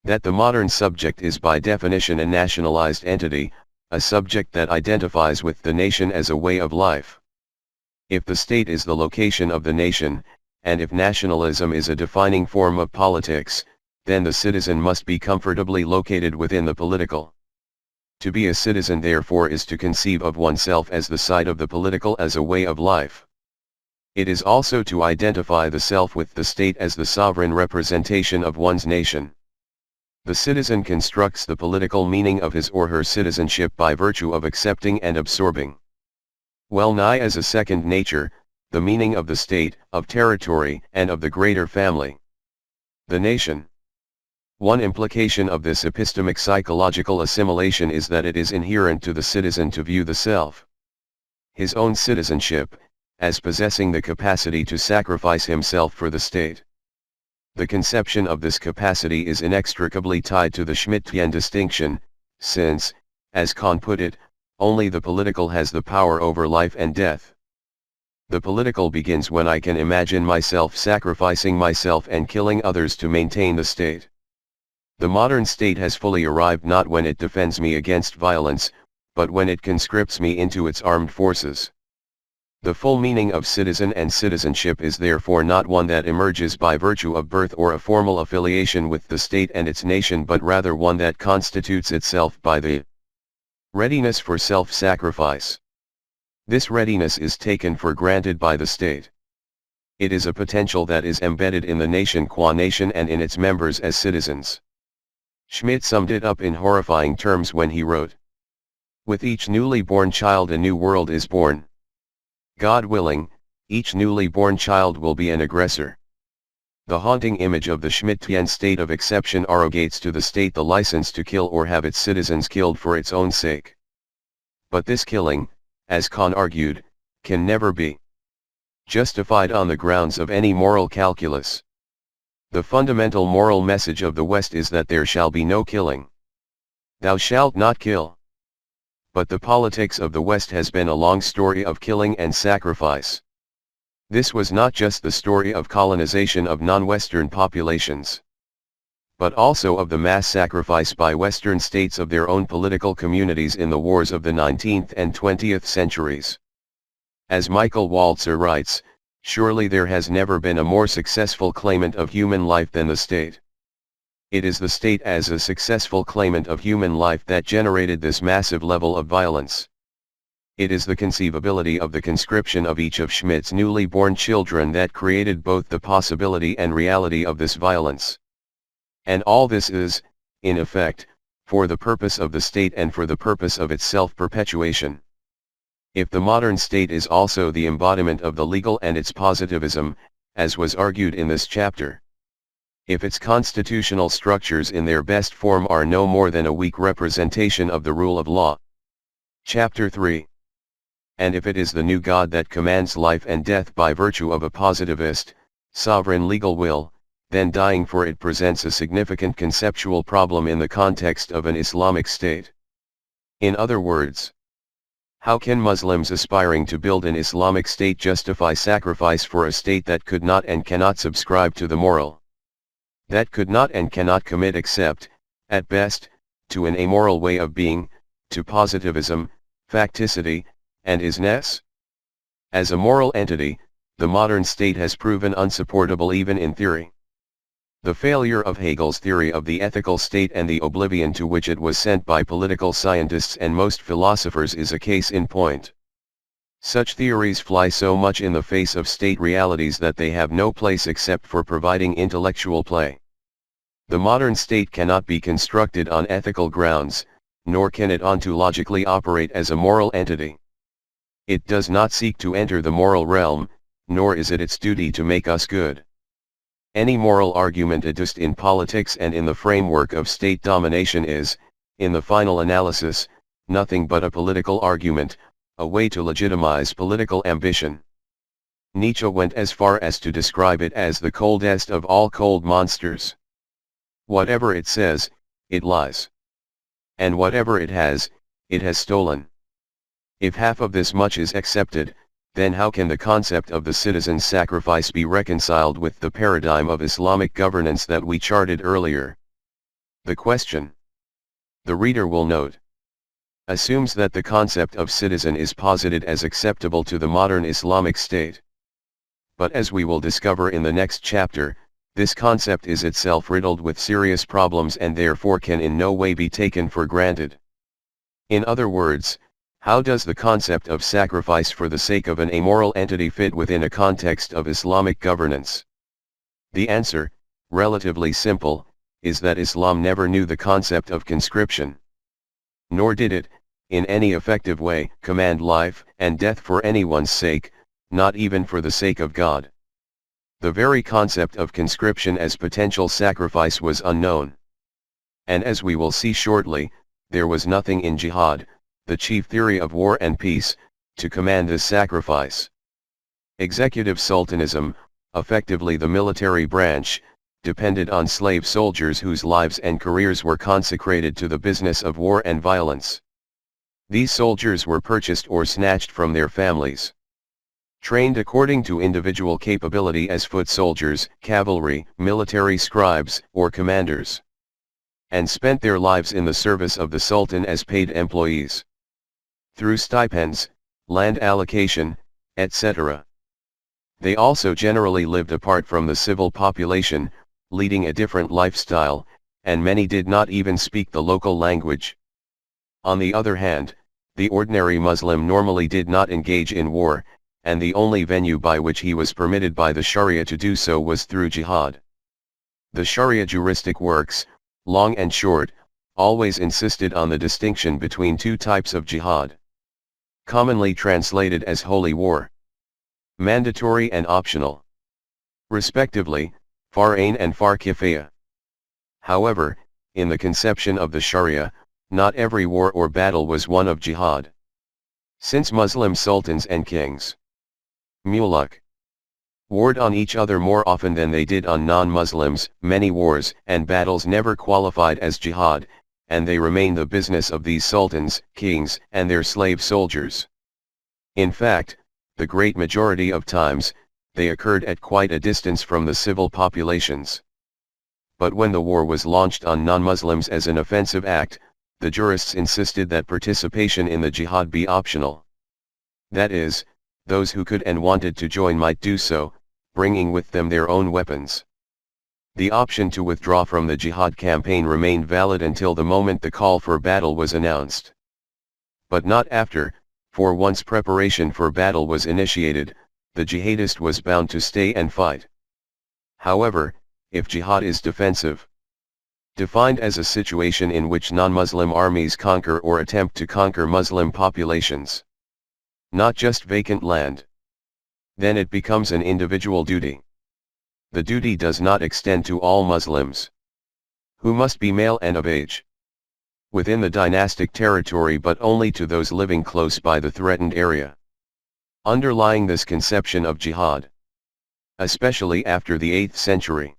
Speaker 1: that the modern subject is by definition a nationalized entity, a subject that identifies with the nation as a way of life. If the state is the location of the nation, and if nationalism is a defining form of politics, then the citizen must be comfortably located within the political. To be a citizen therefore is to conceive of oneself as the site of the political as a way of life. It is also to identify the self with the state as the sovereign representation of one's nation. The citizen constructs the political meaning of his or her citizenship by virtue of accepting and absorbing, well nigh as a second nature, the meaning of the state, of territory, and of the greater family, the nation. One implication of this epistemic psychological assimilation is that it is inherent to the citizen to view the self, his own citizenship, as possessing the capacity to sacrifice himself for the state. The conception of this capacity is inextricably tied to the Schmidtian distinction, since, as Kant put it, only the political has the power over life and death. The political begins when I can imagine myself sacrificing myself and killing others to maintain the state. The modern state has fully arrived not when it defends me against violence, but when it conscripts me into its armed forces. The full meaning of citizen and citizenship is therefore not one that emerges by virtue of birth or a formal affiliation with the state and its nation, but rather one that constitutes itself by the readiness for self-sacrifice. This readiness is taken for granted by the state. It is a potential that is embedded in the nation qua nation and in its members as citizens. Schmidt summed it up in horrifying terms when he wrote, "With each newly born child a new world is born. God willing, each newly born child will be an aggressor." The haunting image of the Schmidtian state of exception arrogates to the state the license to kill or have its citizens killed for its own sake. But this killing, as Kant argued, can never be justified on the grounds of any moral calculus. The fundamental moral message of the West is that there shall be no killing. Thou shalt not kill. But the politics of the West has been a long story of killing and sacrifice. This was not just the story of colonization of non-Western populations, but also of the mass sacrifice by Western states of their own political communities in the wars of the 19th and 20th centuries. As Michael Walzer writes, surely there has never been a more successful claimant of human life than the state. It is the state as a successful claimant of human life that generated this massive level of violence. It is the conceivability of the conscription of each of Schmidt's newly born children that created both the possibility and reality of this violence. And all this is, in effect, for the purpose of the state and for the purpose of its self-perpetuation. If the modern state is also the embodiment of the legal and its positivism, as was argued in this chapter, if its constitutional structures in their best form are no more than a weak representation of the rule of law. Chapter 3. And if it is the new God that commands life and death by virtue of a positivist, sovereign legal will, then dying for it presents a significant conceptual problem in the context of an Islamic state. In other words, how can Muslims aspiring to build an Islamic state justify sacrifice for a state that could not and cannot subscribe to the moral, that could not and cannot commit except, at best, to an amoral way of being, to positivism, facticity, and isness? As a moral entity, the modern state has proven unsupportable even in theory. The failure of Hegel's theory of the ethical state and the oblivion to which it was sent by political scientists and most philosophers is a case in point. Such theories fly so much in the face of state realities that they have no place except for providing intellectual play. The modern state cannot be constructed on ethical grounds, nor can it ontologically operate as a moral entity. It does not seek to enter the moral realm, nor is it its duty to make us good. Any moral argument adduced in politics and in the framework of state domination is, in the final analysis, nothing but a political argument, a way to legitimize political ambition. Nietzsche went as far as to describe it as the coldest of all cold monsters. Whatever it says, it lies. And whatever it has stolen. If half of this much is accepted, then how can the concept of the citizen's sacrifice be reconciled with the paradigm of Islamic governance that we charted earlier? The question, the reader will note, assumes that the concept of citizen is posited as acceptable to the modern Islamic state. But as we will discover in the next chapter, this concept is itself riddled with serious problems and therefore can in no way be taken for granted. In other words, how does the concept of sacrifice for the sake of an amoral entity fit within a context of Islamic governance? The answer, relatively simple, is that Islam never knew the concept of conscription. Nor did it, in any effective way, command life and death for anyone's sake, not even for the sake of God. The very concept of conscription as potential sacrifice was unknown. And as we will see shortly, there was nothing in jihad, the chief theory of war and peace, to command this sacrifice. Executive sultanism, effectively the military branch, depended on slave soldiers whose lives and careers were consecrated to the business of war and violence. These soldiers were purchased or snatched from their families, trained according to individual capability as foot soldiers, cavalry, military scribes, or commanders, and spent their lives in the service of the Sultan as paid employees, through stipends, land allocation, etc. They also generally lived apart from the civil population, leading a different lifestyle, and many did not even speak the local language. On the other hand, the ordinary Muslim normally did not engage in war, and the only venue by which he was permitted by the Sharia to do so was through jihad. The Sharia juristic works, long and short, always insisted on the distinction between two types of jihad, commonly translated as holy war, mandatory and optional, respectively, Far'ain and Far Kifaya. However, in the conception of the Sharia, not every war or battle was one of jihad. Since Muslim sultans and kings, muluk, warred on each other more often than they did on non-Muslims. Many wars and battles never qualified as jihad, and they remain the business of these sultans, kings, and their slave soldiers. In fact, the great majority of times, they occurred at quite a distance from the civil populations. But when the war was launched on non-Muslims as an offensive act, the jurists insisted that participation in the jihad be optional. That is, those who could and wanted to join might do so, bringing with them their own weapons. The option to withdraw from the jihad campaign remained valid until the moment the call for battle was announced. But not after, for once preparation for battle was initiated, the jihadist was bound to stay and fight. However, if jihad is defensive, defined as a situation in which non-Muslim armies conquer or attempt to conquer Muslim populations, not just vacant land, then it becomes an individual duty. The duty does not extend to all Muslims, who must be male and of age, within the dynastic territory, but only to those living close by the threatened area. Underlying this conception of jihad, especially after the 8th century,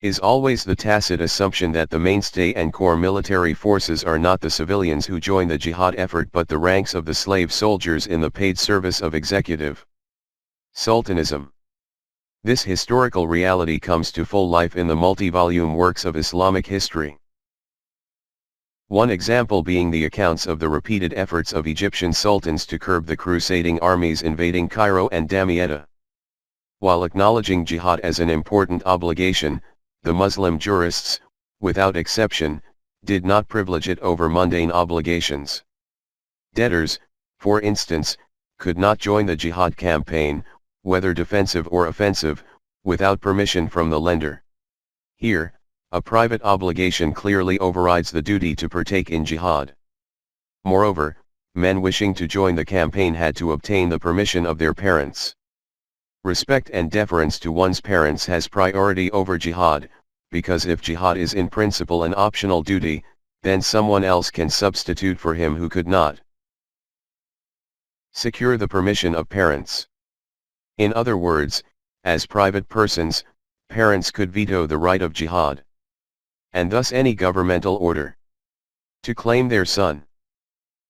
Speaker 1: is always the tacit assumption that the mainstay and core military forces are not the civilians who join the jihad effort but the ranks of the slave soldiers in the paid service of executive sultanism. This historical reality comes to full life in the multi-volume works of Islamic history. One example being the accounts of the repeated efforts of Egyptian sultans to curb the crusading armies invading Cairo and Damietta. While acknowledging jihad as an important obligation, the Muslim jurists, without exception, did not privilege it over mundane obligations. Debtors, for instance, could not join the jihad campaign, whether defensive or offensive, without permission from the lender. Here, a private obligation clearly overrides the duty to partake in jihad. Moreover, men wishing to join the campaign had to obtain the permission of their parents. Respect and deference to one's parents has priority over jihad, because if jihad is in principle an optional duty, then someone else can substitute for him who could not secure the permission of parents. In other words, as private persons, parents could veto the right of jihad, and thus any governmental order to claim their son.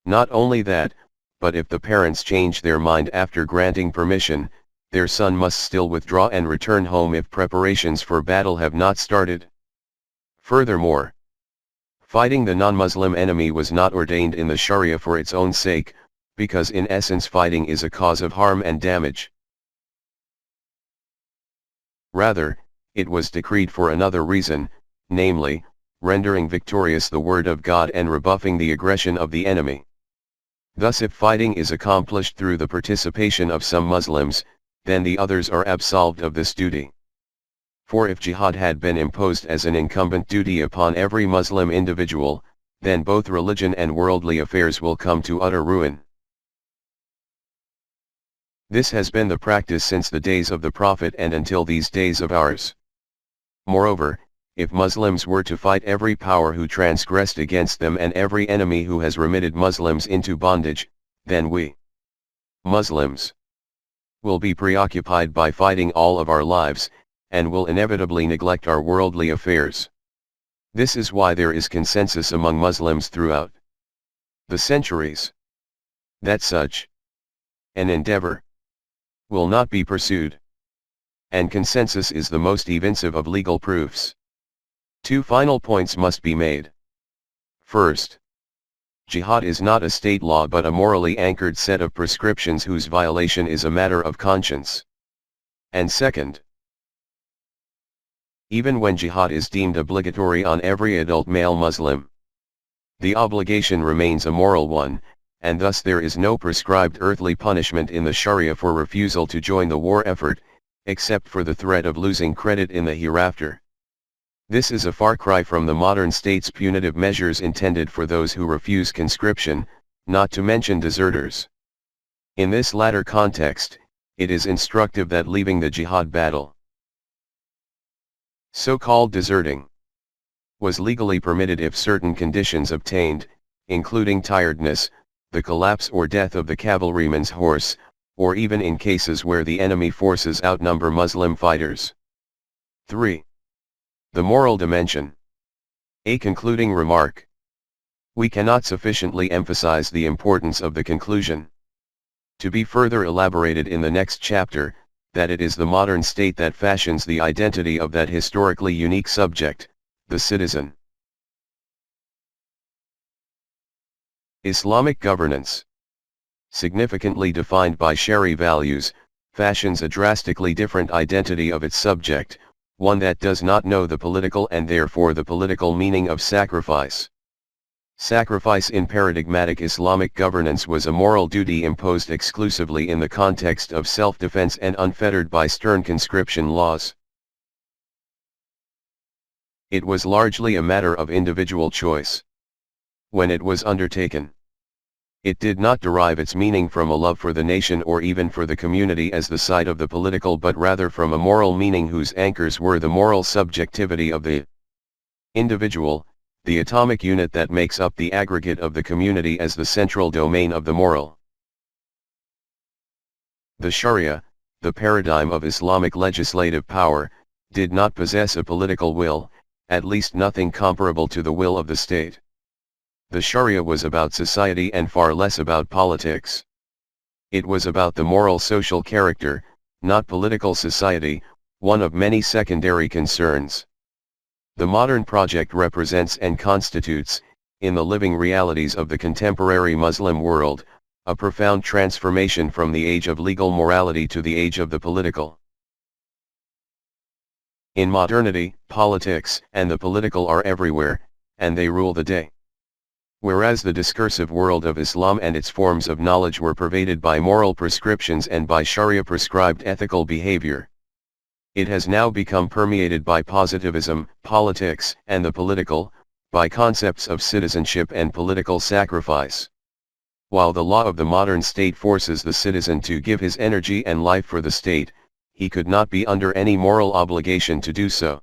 Speaker 1: Not only that, but if the parents change their mind after granting permission, their son must still withdraw and return home if preparations for battle have not started. Furthermore, fighting the non-Muslim enemy was not ordained in the Sharia for its own sake, because in essence fighting is a cause of harm and damage. Rather, it was decreed for another reason, namely, rendering victorious the word of God and rebuffing the aggression of the enemy. Thus if fighting is accomplished through the participation of some Muslims, then the others are absolved of this duty. For if jihad had been imposed as an incumbent duty upon every Muslim individual, then both religion and worldly affairs will come to utter ruin. This has been the practice since the days of the Prophet and until these days of ours. Moreover, if Muslims were to fight every power who transgressed against them and every enemy who has remitted Muslims into bondage, then we, Muslims, will be preoccupied by fighting all of our lives, and will inevitably neglect our worldly affairs. This is why there is consensus among Muslims throughout the centuries that such an endeavor will not be pursued. And consensus is the most evincive of legal proofs. Two final points must be made. First, jihad is not a state law but a morally anchored set of prescriptions whose violation is a matter of conscience. And second, even when jihad is deemed obligatory on every adult male Muslim, the obligation remains a moral one, and thus there is no prescribed earthly punishment in the Sharia for refusal to join the war effort, except for the threat of losing credit in the hereafter. This is a far cry from the modern state's punitive measures intended for those who refuse conscription, not to mention deserters. In this latter context, it is instructive that leaving the jihad battle, so-called deserting, was legally permitted if certain conditions obtained, including tiredness, the collapse or death of the cavalryman's horse, or even in cases where the enemy forces outnumber Muslim fighters. 3. The moral dimension. A concluding remark. We cannot sufficiently emphasize the importance of the conclusion. To be further elaborated in the next chapter, that it is the modern state that fashions the identity of that historically unique subject, the citizen. Islamic governance, significantly defined by Shari values, fashions a drastically different identity of its subject, one that does not know the political and therefore the political meaning of sacrifice. Sacrifice in paradigmatic Islamic governance was a moral duty imposed exclusively in the context of self-defense and unfettered by stern conscription laws. It was largely a matter of individual choice. When it was undertaken, it did not derive its meaning from a love for the nation or even for the community as the site of the political, but rather from a moral meaning whose anchors were the moral subjectivity of the individual, the atomic unit that makes up the aggregate of the community as the central domain of the moral. The Sharia, the paradigm of Islamic legislative power, did not possess a political will, at least nothing comparable to the will of the state. The Sharia was about society and far less about politics. It was about the moral social character, not political society, one of many secondary concerns. The modern project represents and constitutes, in the living realities of the contemporary Muslim world, a profound transformation from the age of legal morality to the age of the political. In modernity, politics and the political are everywhere, and they rule the day. Whereas the discursive world of Islam and its forms of knowledge were pervaded by moral prescriptions and by Sharia-prescribed ethical behavior, it has now become permeated by positivism, politics, and the political, by concepts of citizenship and political sacrifice. While the law of the modern state forces the citizen to give his energy and life for the state, he could not be under any moral obligation to do so.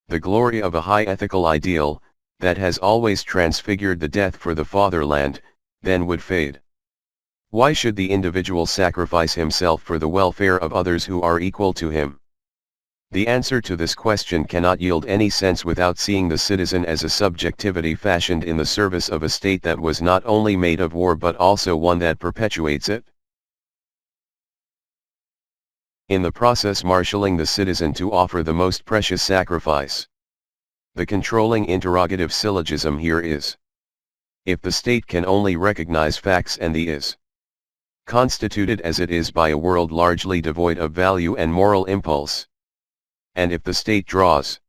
Speaker 1: The glory of a high ethical ideal, that has always transfigured the death for the fatherland, then would fade. Why should the individual sacrifice himself for the welfare of others who are equal to him? The answer to this question cannot yield any sense without seeing the citizen as a subjectivity fashioned in the service of a state that was not only made of war but also one that perpetuates it. In the process marshalling the citizen to offer the most precious sacrifice. The controlling interrogative syllogism here is: if the state can only recognize facts and the is constituted as it is by a world largely devoid of value and moral impulse, and if the state draws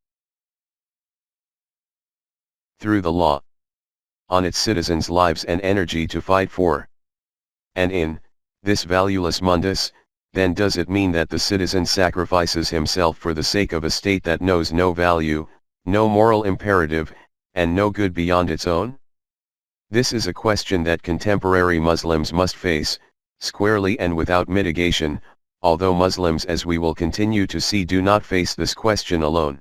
Speaker 1: through the law on its citizens' lives and energy to fight for and in this valueless mundus, then does it mean that the citizen sacrifices himself for the sake of a state that knows no value, no moral imperative, and no good beyond its own? This is a question that contemporary Muslims must face, squarely and without mitigation, although Muslims, as we will continue to see, do not face this question alone.